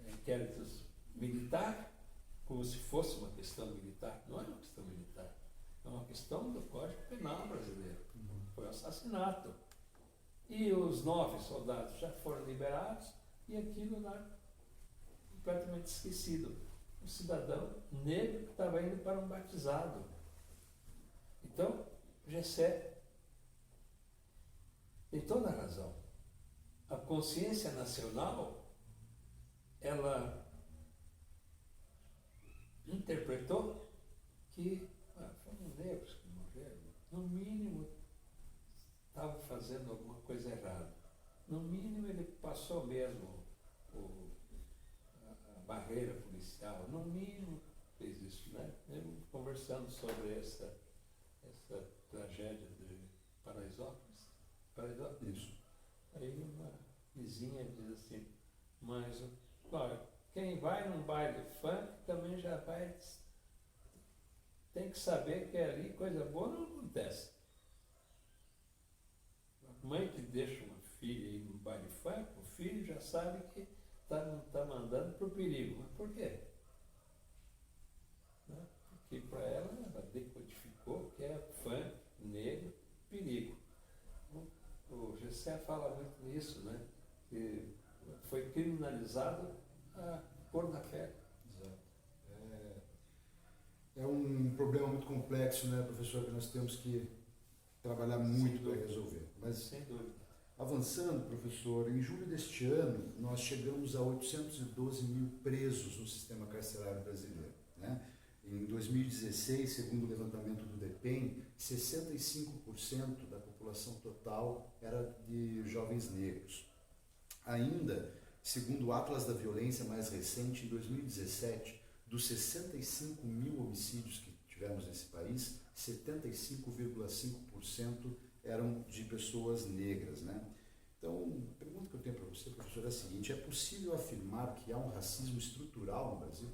inquéritos militares, como se fosse uma questão militar. Não é uma questão militar, é uma questão do Código Penal brasileiro. Foi um assassinato. E os 9 soldados já foram liberados e aquilo lá completamente esquecido. Um cidadão negro que estava indo para um batizado. Então, Gessé tem toda a razão. A consciência nacional, ela interpretou que foram negros que morreram. No mínimo, estava fazendo alguma coisa errada. No mínimo, ele passou mesmo a barreira policial. No mínimo, fez isso, né? Eu, conversando sobre essa tragédia de Paraisópolis. Isso. Aí uma vizinha diz assim, mas olha, quem vai num baile funk também já vai. Tem que saber que ali coisa boa não acontece. A mãe que deixa uma filha ir num baile funk, o filho já sabe que está mandando para o perigo. Mas por quê? Né? Porque para ela decodificou que é funk, negro, perigo. O Gessé fala muito nisso, né? Que foi criminalizado a cor da pele. Exato. É um problema muito complexo, né, professor, que nós temos que trabalhar muito para resolver. Mas, sem dúvida. Avançando, professor, em julho deste ano, nós chegamos a 812 mil presos no sistema carcerário brasileiro, né? Em 2016, segundo o levantamento do DEPEN, 65% da população total era de jovens negros. Ainda, segundo o Atlas da Violência mais recente, em 2017, dos 65 mil homicídios que tivemos nesse país, 75,5% eram de pessoas negras, né? Então, a pergunta que eu tenho para você, professor, é a seguinte: é possível afirmar que há um racismo estrutural no Brasil?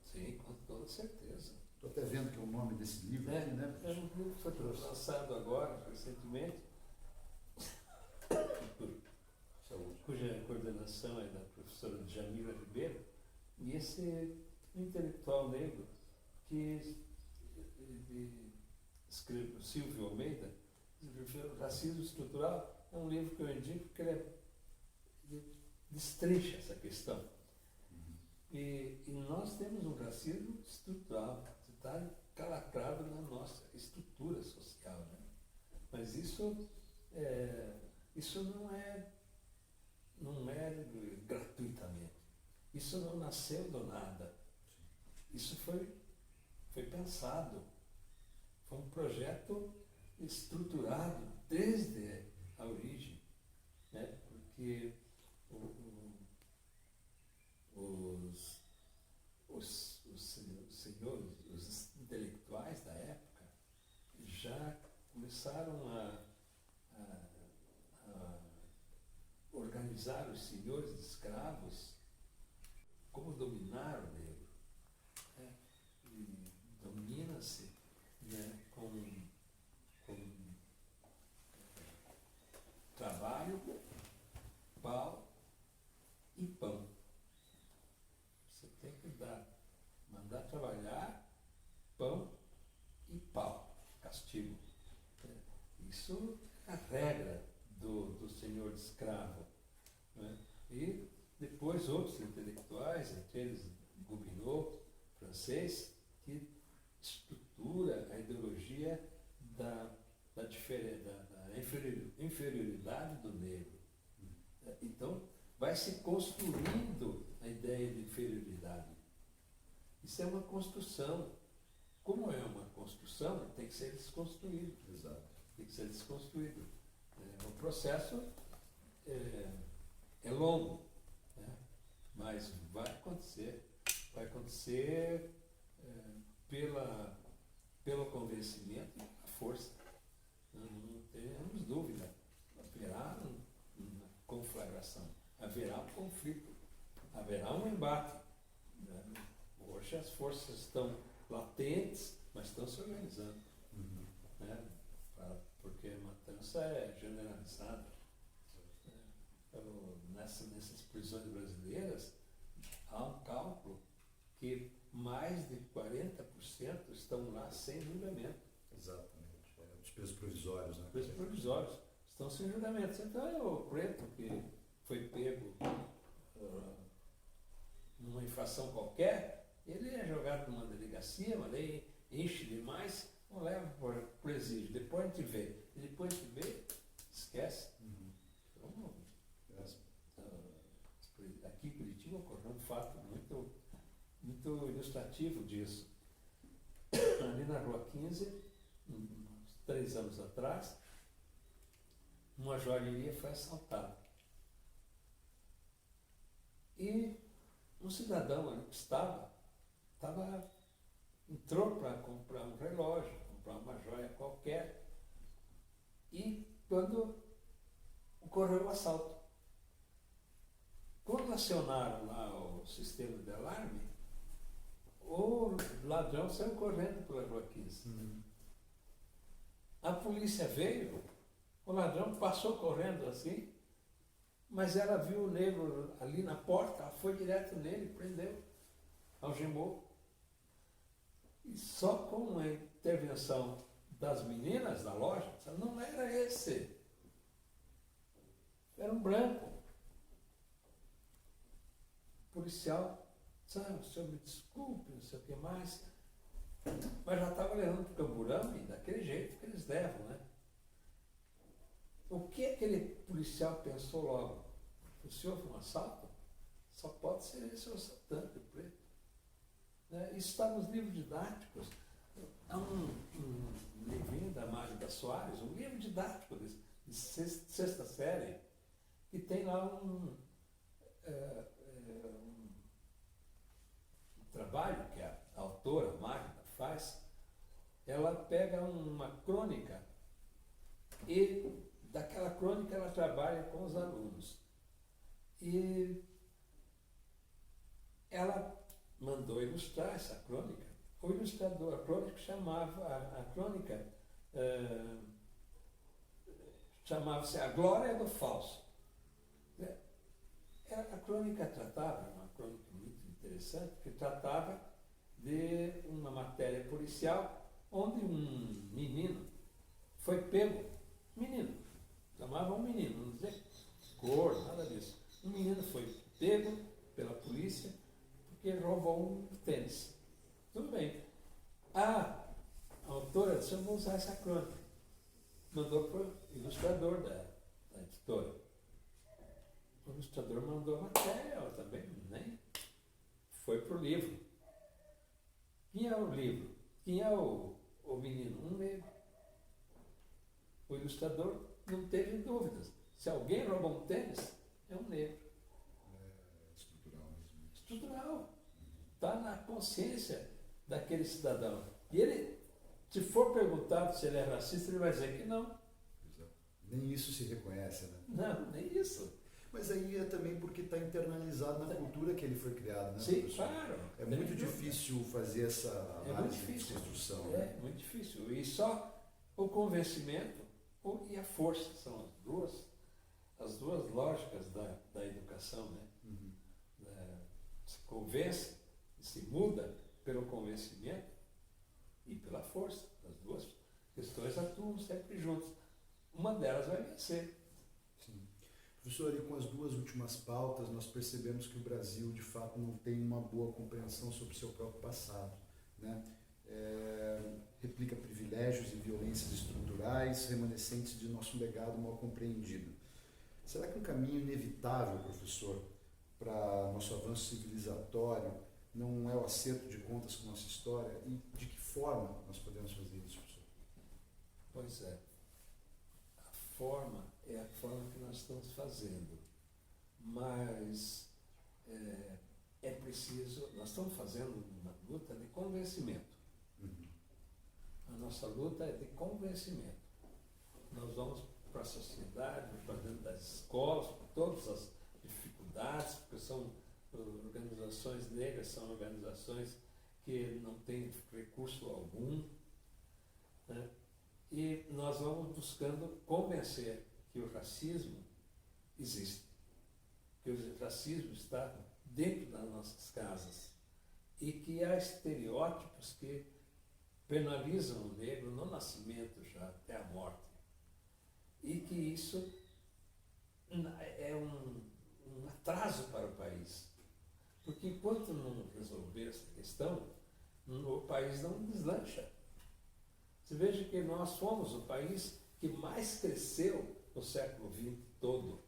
Sim, com toda certeza. Estou até vendo que é o nome desse livro aqui, né, É professor? um livro que foi lançado agora, recentemente, cuja coordenação é da professora Djamila Ribeiro, e esse intelectual negro que escreveu, Silvio Almeida, escreveu Racismo Estrutural, é um livro que eu indico porque ele destrincha essa questão. E nós temos um racismo estrutural, que está calacrado na nossa estrutura social, né? Mas isso não é gratuitamente. Isso não nasceu do nada. Isso foi pensado. Foi um projeto estruturado desde a origem, né? Porque os senhores, os intelectuais da época, já começaram a organizar os senhores de escravos, como dominar o negro. Né? E domina-se, né, com trabalho, pau e pão. Você tem que mandar trabalhar, pão e pau, castigo. Isso é a regra do senhor de escravo. Né? E depois outros intelectuais, entre eles Gobineau, francês, que estrutura a ideologia da inferioridade do negro. Então, vai se construindo a ideia de inferioridade. Isso é uma construção. Como é uma construção, tem que ser desconstruído. Exato. Tem que ser desconstruído. O processo é longo, né? Mas vai acontecer. Vai acontecer pelo convencimento e pela força. Não temos dúvida. Haverá uma conflagração, haverá um conflito, haverá um embate. Hoje as forças estão latentes, mas estão se organizando. Né? Porque a matança é generalizada. Nessas prisões brasileiras, há um cálculo que mais de 40% estão lá sem julgamento. Exatamente. Os presos provisórios, né? Presos provisórios estão sem julgamento. Então é o preto que foi pego numa infração qualquer, ele é jogado numa delegacia, mas daí enche demais, não leva para o presídio. Depois a gente vê. E depois a gente vê, esquece. Então, aqui em Curitiba ocorreu um fato muito ilustrativo disso. Ali na Rua 15, uns 3 anos atrás, uma joalheria foi assaltada. E um cidadão ali que entrou para comprar um relógio, comprar uma joia qualquer, e quando ocorreu o assalto. Quando acionaram lá o sistema de alarme, o ladrão saiu correndo pela Rua 15. A polícia veio, o ladrão passou correndo assim, mas ela viu o negro ali na porta, ela foi direto nele, prendeu, algemou. E só com a intervenção das meninas da loja, não era esse, era um branco. O policial disse, o senhor me desculpe, não sei o que mais, mas já estava levando para o camburão e daquele jeito que eles levam, né? O que aquele policial pensou logo? O senhor foi um assalto? Só pode ser esse o assaltante, o preto. Isso está nos livros didáticos. Há um livrinho da Mágica Soares, um livro didático de sexta série, que tem lá um trabalho que a autora, Magda, faz. Ela pega uma crônica e daquela crônica ela trabalha com os alunos. E ela mandou ilustrar essa crônica. O ilustrador, a crônica chamava-se A Glória do Falso. A crônica tratava, uma crônica muito interessante, que tratava de uma matéria policial onde um menino foi pego, chamavam um menino, não dizer cor, nada disso. Um menino foi pego pela polícia porque roubou um tênis. Tudo bem. A autora disse, eu vou usar essa crônica. Mandou para o ilustrador da editora. O ilustrador mandou a matéria, ela também nem foi para o livro. Quem é o livro? Quem é o menino? Um negro. O ilustrador não teve dúvidas. Se alguém roubou um tênis, é um negro. É estrutural mesmo. Estrutural. Está na consciência daquele cidadão. E ele, se for perguntado se ele é racista, ele vai dizer que não. Exato. Nem isso se reconhece, né? Não, nem isso. Mas aí é também porque está internalizado na cultura que ele foi criado, né? Sim, professor? claro. É muito difícil fazer essa análise de desconstrução. É Né? muito difícil. E só o convencimento e a força são as duas lógicas da educação, né? Se convence, se muda pelo convencimento e pela força. As duas questões atuam sempre juntas. Uma delas vai vencer. Sim. Professor, e com as duas últimas pautas, nós percebemos que o Brasil, de fato, não tem uma boa compreensão sobre o seu próprio passado, né? Replica privilégios e violências estruturais remanescentes de nosso legado mal compreendido. Será que um caminho inevitável, professor, para nosso avanço civilizatório não é o acerto de contas com a nossa história? E de que forma nós podemos fazer isso, professor? Pois é. A forma é a forma que nós estamos fazendo. Mas é preciso, nós estamos fazendo uma luta de convencimento. A nossa luta é de convencimento. Nós vamos para a sociedade, para dentro das escolas, por todas as dificuldades, porque são organizações negras, são organizações que não têm recurso algum, né? E nós vamos buscando convencer que o racismo existe, que o racismo está dentro das nossas casas e que há estereótipos que penalizam o negro no nascimento já, até a morte. E que isso é um atraso para o país. Porque enquanto não resolver essa questão, o país não deslancha. Você veja que nós fomos o país que mais cresceu no século XX todo.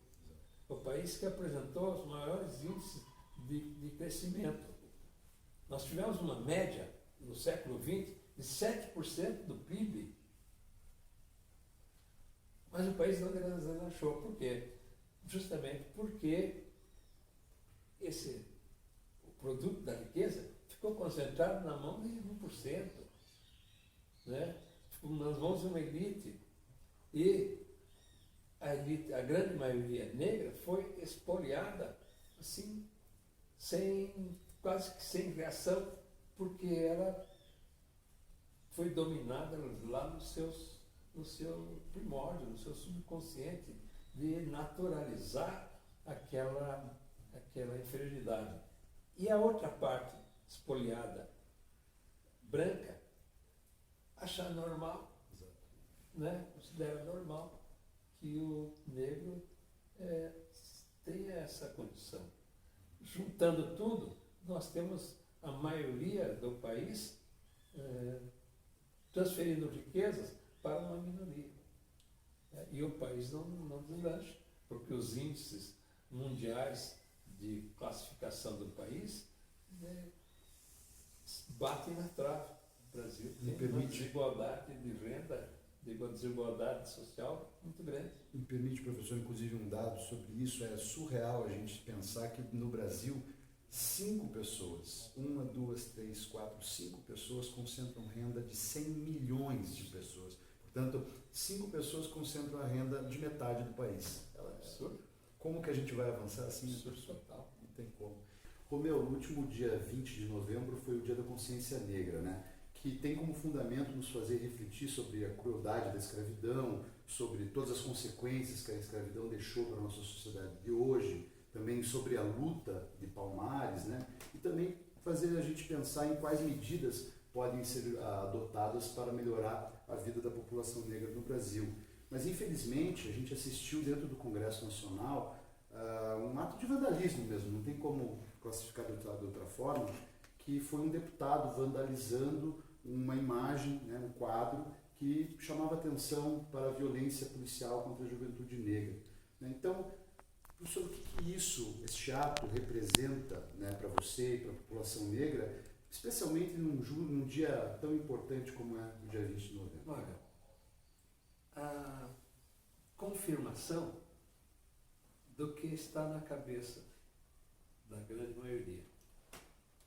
O país que apresentou os maiores índices de crescimento. Nós tivemos uma média no século XX de 7% do PIB. Mas o país não deslanchou. Por quê? Justamente porque o produto da riqueza ficou concentrado na mão de 1%, né? Ficou nas mãos de uma elite. E a elite, a grande maioria negra, foi expoliada assim, quase que sem reação, porque ela foi dominada lá no seu primórdio, no seu subconsciente, de naturalizar aquela inferioridade. E a outra parte, espoliada, branca, achar normal, né? Considera normal que o negro tenha essa condição. Juntando tudo, nós temos a maioria do país transferindo riquezas para uma minoria. E o país não deslancha, porque os índices mundiais de classificação do país batem na trave. O Brasil tem uma desigualdade de renda, uma desigualdade social muito grande. Me permite, professor, inclusive um dado sobre isso. É surreal a gente pensar que no Brasil 5 pessoas, 1, 2, 3, 4, 5 pessoas concentram renda de 100 milhões de pessoas. Portanto, 5 pessoas concentram a renda de metade do país. É absurdo. Como que a gente vai avançar assim? Absurdo total. Não tem como. Romeu, no último dia 20 de novembro foi o Dia da Consciência Negra, né? Que tem como fundamento nos fazer refletir sobre a crueldade da escravidão, sobre todas as consequências que a escravidão deixou para a nossa sociedade de hoje, também sobre a luta de Palmares, né? E também fazer a gente pensar em quais medidas podem ser adotadas para melhorar a vida da população negra no Brasil. Mas, infelizmente, a gente assistiu dentro do Congresso Nacional um ato de vandalismo mesmo, não tem como classificar de outra forma, que foi um deputado vandalizando uma imagem, né, um quadro que chamava atenção para a violência policial contra a juventude negra. Então, professor, o que isso, esse ato representa, né, para você e para a população negra, especialmente num dia tão importante como é o dia 20 de novembro? Olha, a confirmação do que está na cabeça da grande maioria.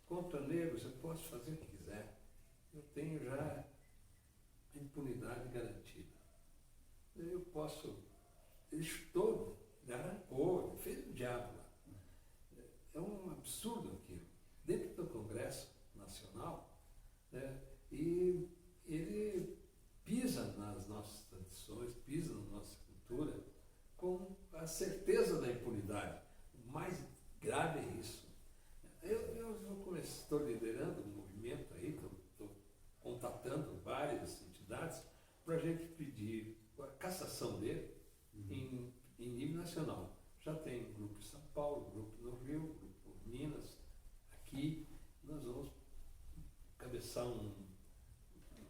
Contra negros eu posso fazer o que quiser. Eu tenho já a impunidade garantida. Eu posso, isso todo, arrancou, fez o diabo lá. É um absurdo aquilo. Dentro do Congresso Nacional, né, e ele pisa nas nossas tradições, pisa na nossa cultura, com a certeza da impunidade. O mais grave é isso. Eu estou liderando um movimento aí, estou contatando várias entidades para a gente pedir a cassação dele em nível nacional. Já tem grupo em São Paulo, grupo no Rio, grupo em Minas, aqui. Nós vamos cabeçar um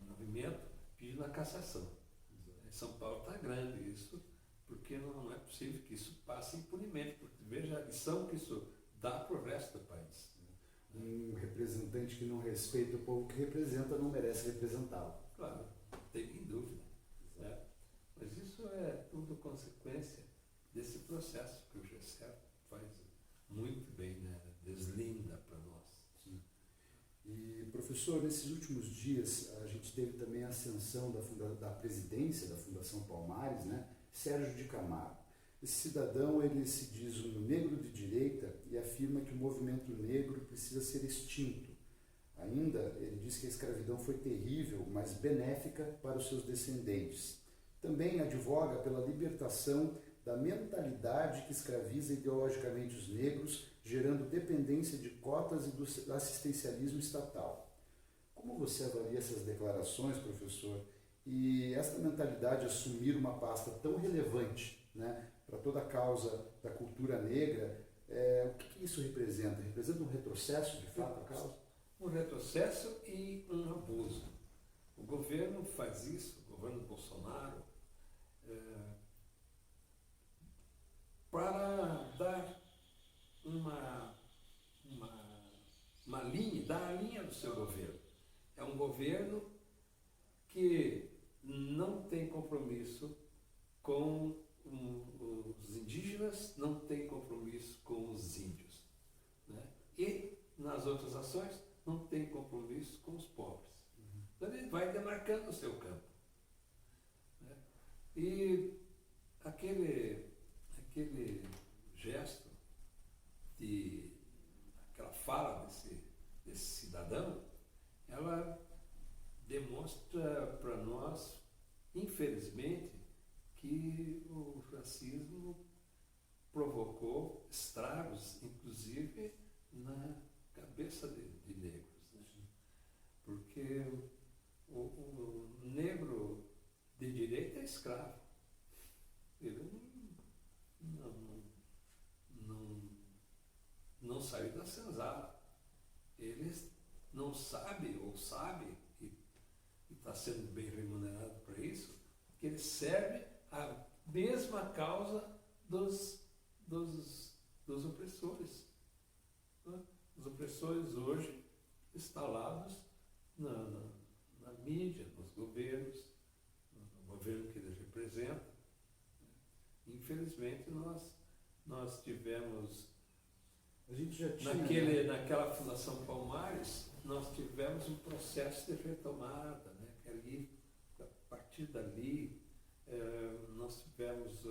movimento pedindo a cassação. Em São Paulo está grande isso, porque não é possível que isso passe impunemente, porque veja a lição que isso dá para o resto do país. Um representante que não respeita o povo que representa não merece representá-lo. Claro, não tem nem dúvida. Né? Mas isso é tudo consequência desse processo que o GESEL faz muito bem, né? Deslinda para nós. Sim. E, professor, nesses últimos dias a gente teve também a ascensão da presidência da Fundação Palmares, né? Sérgio de Camargo. Esse cidadão, ele se diz um negro de direita e afirma que o movimento negro precisa ser extinto. Ainda, ele diz que a escravidão foi terrível, mas benéfica para os seus descendentes. Também advoga pela libertação da mentalidade que escraviza ideologicamente os negros, gerando dependência de cotas e do assistencialismo estatal. Como você avalia essas declarações, professor? E esta mentalidade assumir uma pasta tão relevante, né, para toda a causa da cultura negra, o que isso representa? Representa um retrocesso, de fato, a causa? Um retrocesso e um abuso. O governo faz isso, o governo Bolsonaro, para dar uma linha, dar a linha do seu governo. É um governo que não tem compromisso com os indígenas, não tem compromisso com os índios. Né? E, nas outras ações, não tem compromisso com os pobres. Então, ele vai demarcando o seu campo. Né? E aquele gesto, aquela fala desse cidadão, ela demonstra para nós, infelizmente, que o racismo provocou estragos, inclusive na cabeça de negros. Né? Porque o negro de direita é escravo. Ele não saiu da senzala. Ele não sabe, ou sabe, e está sendo bem remunerado para isso, que ele serve a mesma causa dos opressores. Né? Os opressores hoje instalados na mídia, nos governos, no governo que eles representam. Infelizmente, nós tivemos, a gente já tinha, naquela Fundação Palmares, nós tivemos um processo de retomada, né? Que ali, a partir dali, nós tivemos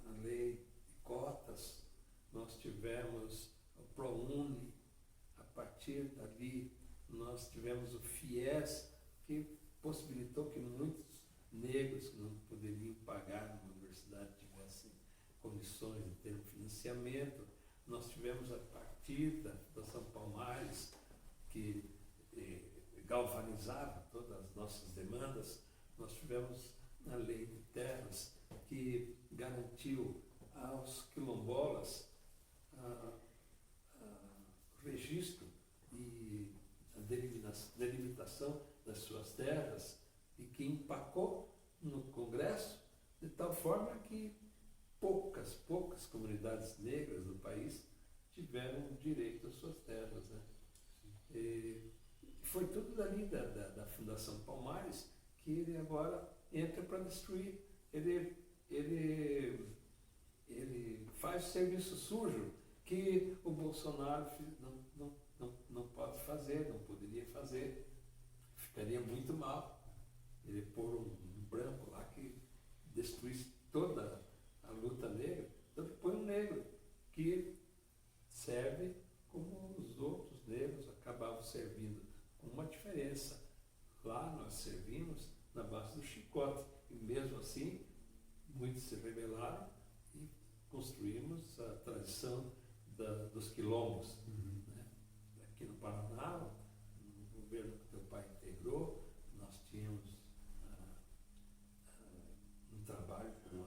a lei de cotas, nós tivemos o ProUni, a partir dali nós tivemos o FIES, que possibilitou que muitos negros que não poderiam pagar numa universidade tivessem condições de ter um financiamento. Nós tivemos a partir da Fundação Palmares, que galvanizava todas as nossas demandas, nós tivemos a lei de terras, que garantiu aos quilombolas o registro e a delimitação das suas terras, e que empacou no Congresso de tal forma que poucas comunidades negras do país tiveram direito às suas terras. Né? E foi tudo dali da Fundação Palmares que ele agora entra para destruir. Ele faz serviço sujo que o Bolsonaro não pode fazer, não poderia fazer. Ficaria muito mal ele pôr um branco lá que destruísse toda a luta negra. Então ele põe um negro que serve como os outros negros acabavam servindo, com uma diferença. Lá nós servimos na base do chicote, e mesmo assim muitos se rebelaram e construímos a tradição dos quilombos. Né? Aqui no Paraná, no governo que teu pai integrou, nós tínhamos um trabalho com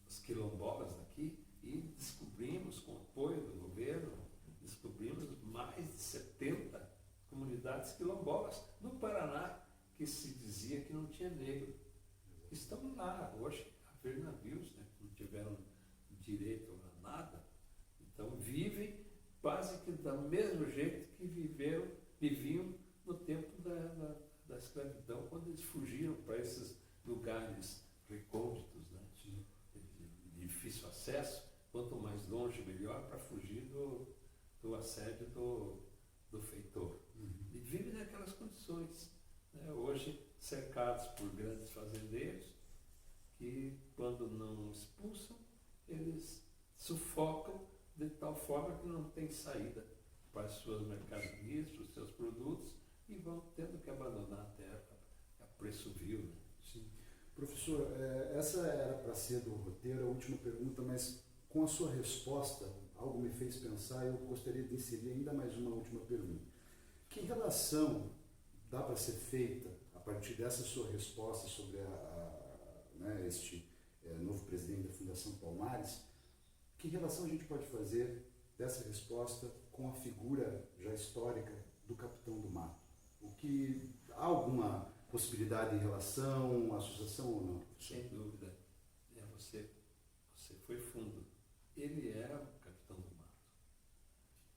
os quilombolas daqui, e descobrimos, com o apoio do governo, descobrimos mais de 70 comunidades quilombolas no Paraná, que se dizia que não tinha negro. Estão lá hoje, a ver navios, né, que não tiveram direito a nada, então quase que do mesmo jeito que viviam no tempo da escravidão, quando eles fugiram para esses lugares recônditos, né, de difícil acesso, quanto mais longe melhor, para fugir do assédio do feitor. E vivem naquelas condições, né, hoje cercados por grandes fazendeiros, que quando não expulsam, eles sufocam de tal forma que não tem saída para as suas mercadorias, para os seus produtos, e vão tendo que abandonar a terra a preço vil. Né? Sim. Professor, essa era para ser do roteiro, a última pergunta, mas com a sua resposta, algo me fez pensar e eu gostaria de inserir ainda mais uma última pergunta. Que relação dá para ser feita, a partir dessa sua resposta sobre né, este novo presidente da Fundação Palmares, que relação a gente pode fazer dessa resposta com a figura já histórica do Capitão do Mato? Há alguma possibilidade em relação, associação ou não, professor? Sem dúvida. Você foi fundo. Ele é o Capitão do Mato.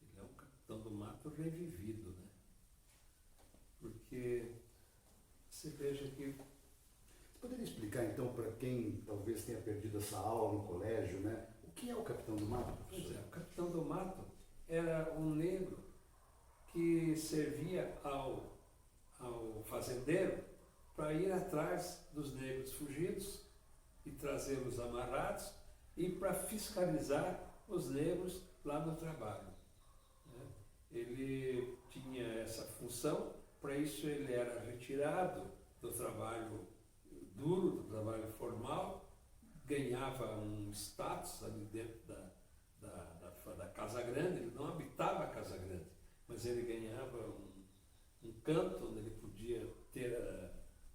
Ele é um Capitão do Mato revivido, né? Porque você veja que... Você poderia explicar, então, para quem talvez tenha perdido essa aula no colégio, né? O que é o Capitão do Mato, professor? Pois é, o Capitão do Mato era um negro que servia ao fazendeiro para ir atrás dos negros fugidos e trazê-los amarrados e para fiscalizar os negros lá no trabalho. Né? Ele tinha essa função, para isso ele era retirado do trabalho duro, do trabalho formal, ganhava um status ali dentro da Casa Grande. Ele não habitava a Casa Grande, mas ele ganhava um canto onde ele podia ter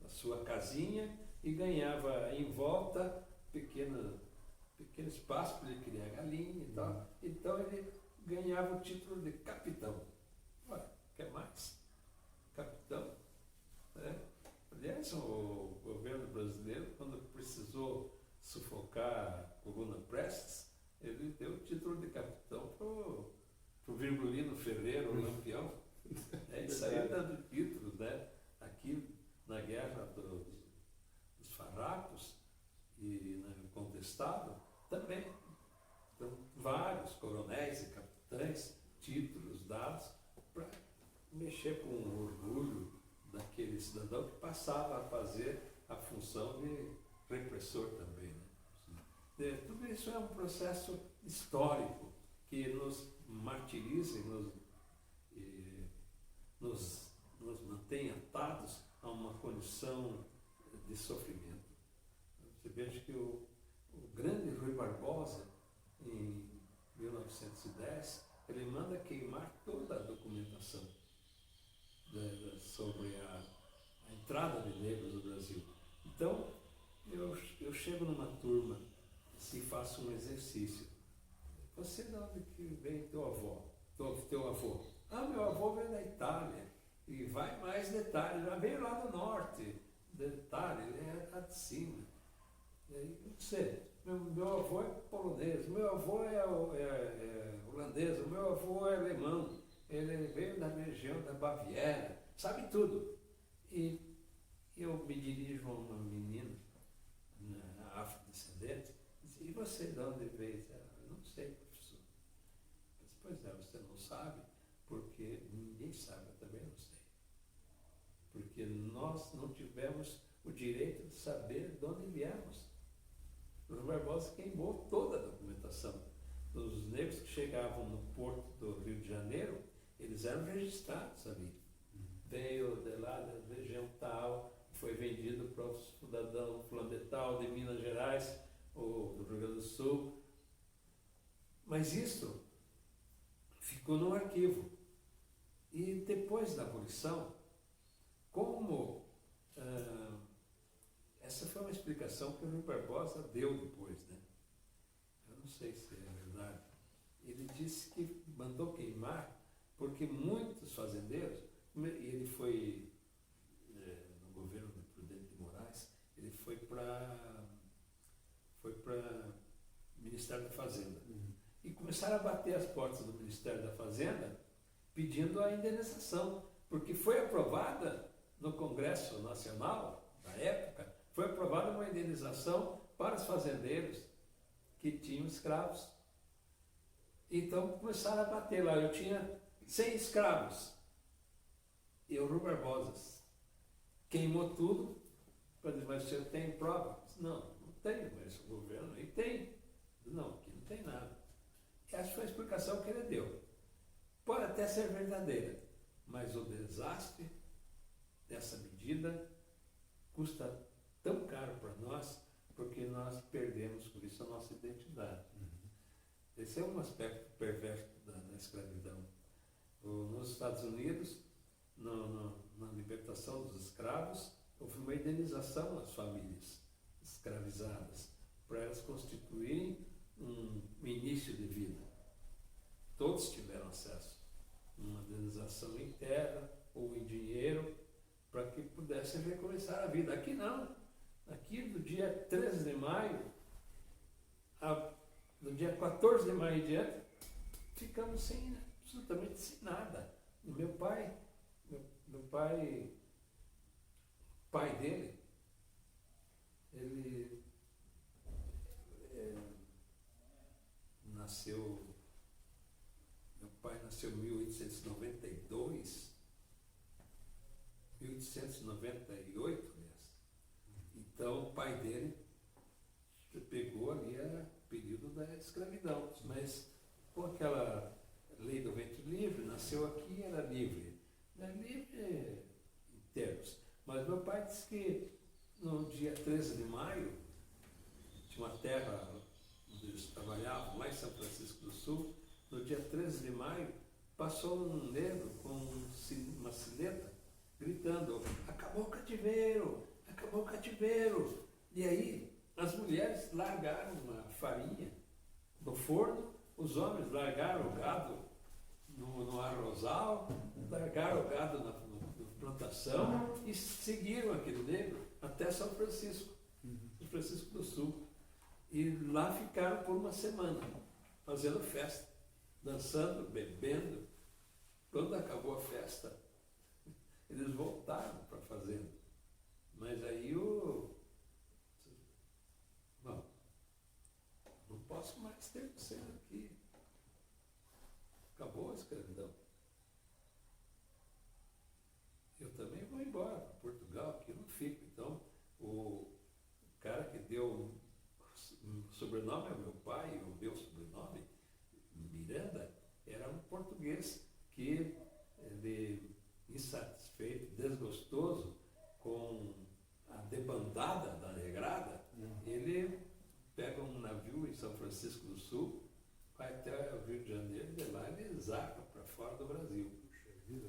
a sua casinha e ganhava em volta pequeno espaço para ele criar galinha e tal. Então ele ganhava o título de capitão. Ué, quer mais? Capitão? Né? Aliás, o governo brasileiro, quando precisou sufocar a Coluna Prestes, ele deu o título de capitão para o Virgulino Ferreira, o Lampião. Ele saiu dando títulos, né? Aqui na guerra dos farrapos e no contestado também. Então, vários coronéis e capitães, títulos dados para mexer com o orgulho daquele cidadão que passava a fazer a função de repressor também. Né? Tudo isso é um processo histórico que nos martiriza e nos mantém atados a uma condição de sofrimento. Você veja que o grande Rui Barbosa, em 1910, ele manda queimar toda a documentação sobre a entrada de negros no Brasil. Então, eu chego numa turma e faço um exercício. Você de onde que vem teu avô? Teu avô? Ah, meu avô veio da Itália. E vai mais detalhes, já veio lá do norte. Detalhe, ele é lá de cima. E aí, você, meu avô é polonês, meu avô é holandês, o meu avô é alemão. Ele veio da região da Baviera, sabe tudo. E eu me dirijo a uma menina afrodescendente e diz, e você de onde veio? Eu não sei, professor. Mas, pois é, você não sabe, porque ninguém sabe, eu também não sei. Porque nós não tivemos o direito de saber de onde viemos. O Rui Barbosa queimou toda a documentação. Os negros que chegavam no porto do Rio de Janeiro, eles eram registrados ali. Veio de lá da região tal, foi vendido para o cidadão fulano de tal, de Minas Gerais ou do Rio Grande do Sul. Mas isso ficou no arquivo. E depois da abolição, como essa foi uma explicação que o Rui Barbosa deu depois, né? Eu não sei se é verdade. Ele disse que mandou queimar porque muitos fazendeiros, e ele foi, no governo do Prudente de Moraes, ele foi para o Ministério da Fazenda. e começaram a bater as portas do Ministério da Fazenda pedindo a indenização, porque foi aprovada no Congresso Nacional, na época, foi aprovada uma indenização para os fazendeiros que tinham escravos. Então começaram a bater lá. Eu tinha 100 escravos. E o Rui Barbosa queimou tudo para dizer, mas você tem prova? Não, não tenho, mas o governo aí tem. Não, aqui não tem nada. Essa foi a explicação que ele deu. Pode até ser verdadeira, mas o desastre dessa medida custa tão caro para nós, porque nós perdemos por isso a nossa identidade. Esse é um aspecto perverso da escravidão. Nos Estados Unidos, na libertação dos escravos, houve uma indenização às famílias escravizadas, para elas constituírem um início de vida. Todos tiveram acesso a uma indenização em terra ou em dinheiro, para que pudessem recomeçar a vida. Aqui não. Aqui, do dia 13 de maio, do dia 14 de maio em diante, ficamos absolutamente sem nada. E meu pai dele, ele meu pai nasceu em 1892, 1898, aliás. Então o pai dele pegou ali o período da escravidão, mas com aquela lei do ventre livre, nasceu aqui, era livre. Não é livre em termos, mas meu pai disse que no dia 13 de maio, tinha uma terra onde eles trabalhavam, lá em São Francisco do Sul, no dia 13 de maio, passou um negro com uma sineta, gritando, acabou o cativeiro, acabou o cativeiro. E aí as mulheres largaram a farinha no forno, os homens largaram o gado no arrozal, largaram o gado na plantação e seguiram aquele negro até São Francisco, São Francisco do Sul. E lá ficaram por uma semana, fazendo festa, dançando, bebendo. Quando acabou a festa, eles voltaram para a fazenda. Mas aí bom, não posso mais ter você aqui. Acabou a escravidão. Eu também vou embora para Portugal, aqui eu não fico. Então, o cara que deu o sobrenome ao meu pai, o meu sobrenome, Miranda, era um português que, insatisfeito, desgostoso com a debandada da negrada, ele pega um navio em São Francisco do Sul, vai até o Rio de Janeiro e de lá ele zarpa para fora do Brasil. E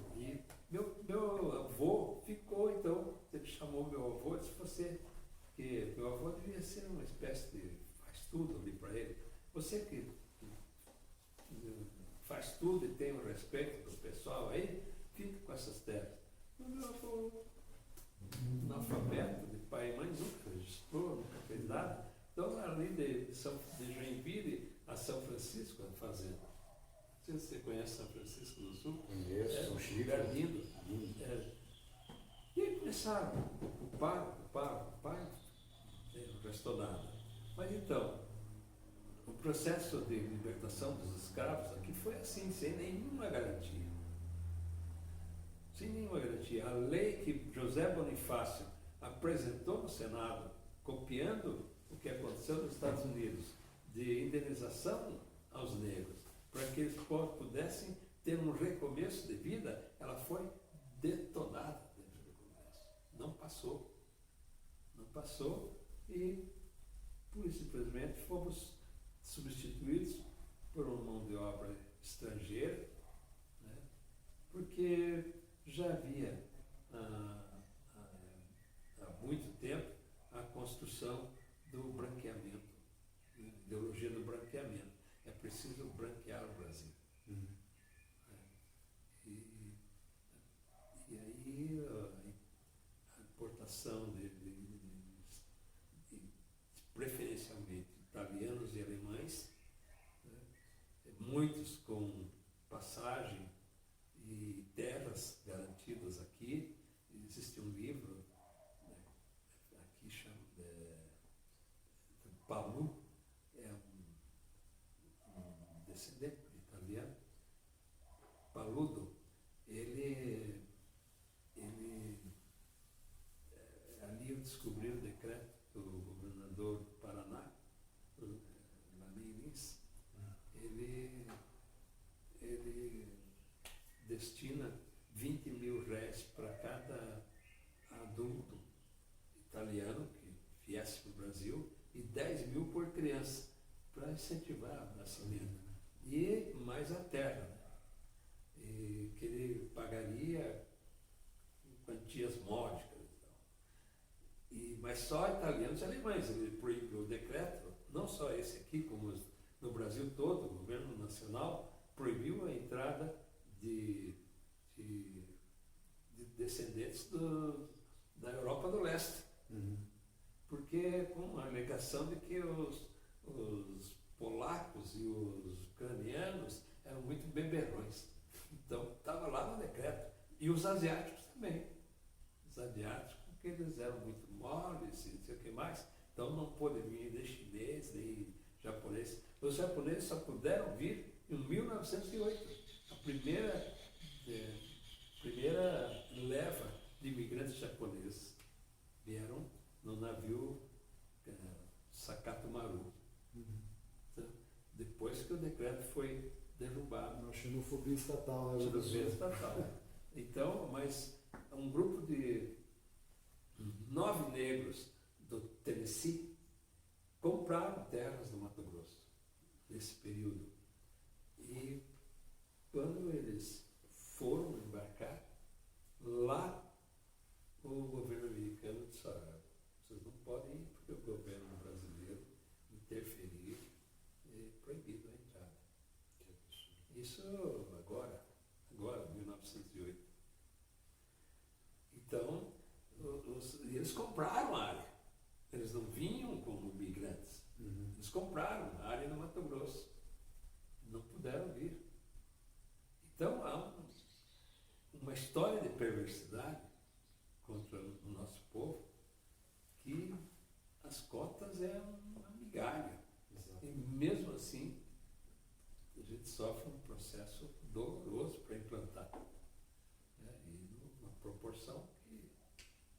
meu avô ficou, então, ele chamou meu avô e disse, que meu avô devia ser uma espécie de faz tudo ali para ele. Você que faz tudo e tem o respeito do pessoal aí, fica com essas terras. O meu avô, analfabeto, de pai e mãe, nunca registrou, nunca fez nada. Então, ali de Joinville a São Francisco, a fazenda. Não sei se você conhece São Francisco do Sul. Conheço, um lugar lindo. E aí começaram, ocuparam, não restou nada. Mas então, o processo de libertação dos escravos aqui foi assim, sem nenhuma garantia. Sem nenhuma garantia. A lei que José Bonifácio apresentou no Senado, copiando o que aconteceu nos Estados Unidos, de indenização aos negros, para que eles pudessem ter um recomeço de vida, ela foi detonada dentro do Congresso. Não passou. Não passou e, pura e simplesmente, fomos substituídos por uma mão de obra estrangeira, né? Porque já havia há muito tempo a construção do branqueamento, a ideologia do branqueamento. É preciso branquear o Brasil. E aí a importação preferencialmente italianos e todos com passagem e terras garantidas aqui. Existe um livro, né, aqui chama Palu, é um descendente de italiano. Paludo, ele ali eu descobri o decreto do governador do Paraná, Lamin Lins. Ele destina 20 mil réis para cada adulto italiano que viesse para o Brasil e 10 mil por criança, para incentivar o nascimento. E mais a terra, né? E que ele pagaria quantias módicas e tal. Mas só italianos e alemães. Ele proibiu o decreto, não só esse aqui, como no Brasil todo, o governo nacional proibiu a entrada de descendentes da Europa do Leste. Porque com a alegação de que os polacos e os ucranianos eram muito beberrões. Então, estava lá no decreto. E os asiáticos também. Os asiáticos, porque eles eram muito moles e não sei o que mais. Então, não pôde vir nem chinês, nem japonês. Os japoneses só puderam vir em 1908. A primeira leva de imigrantes japoneses vieram no navio Sakato Maru. Então, depois que o decreto foi derrubado. Uma xenofobia estatal, né? Xenofobia estatal. Então, mas um grupo de 9 negros do Tennessee compraram terras no Mato Grosso nesse período. E quando eles foram embarcar, lá o governo americano disse: olha, vocês não podem ir porque o governo brasileiro interferiu e proibido a entrada. Isso agora, 1908. Então, eles compraram a área. Eles não vinham como migrantes. Eles compraram a área no Mato Grosso. Não puderam vir. Então, há uma história de perversidade contra o nosso povo, que as cotas é uma migalha. Exato. E mesmo assim, a gente sofre um processo doloroso para implantar. Né? E numa proporção que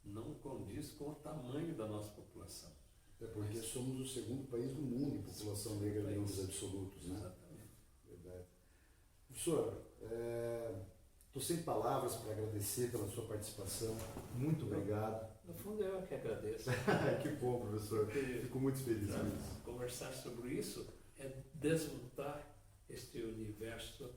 não condiz com o tamanho da nossa população. É porque somos o segundo país do mundo em população negra em números absolutos, né? Exatamente. Verdade. Professor, estou sem palavras para agradecer pela sua participação. Muito obrigado. No fundo, eu que agradeço. Que bom, professor. Fico muito feliz com isso. Conversar sobre isso é desmontar este universo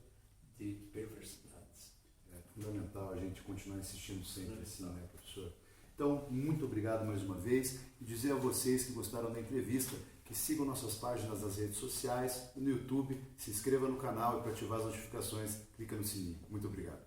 de perversidades. É fundamental a gente continuar insistindo sempre assim, né, professor? Então, muito obrigado mais uma vez e dizer a vocês que gostaram da entrevista que sigam nossas páginas nas redes sociais e no YouTube, se inscreva no canal e para ativar as notificações, clica no sininho. Muito obrigado.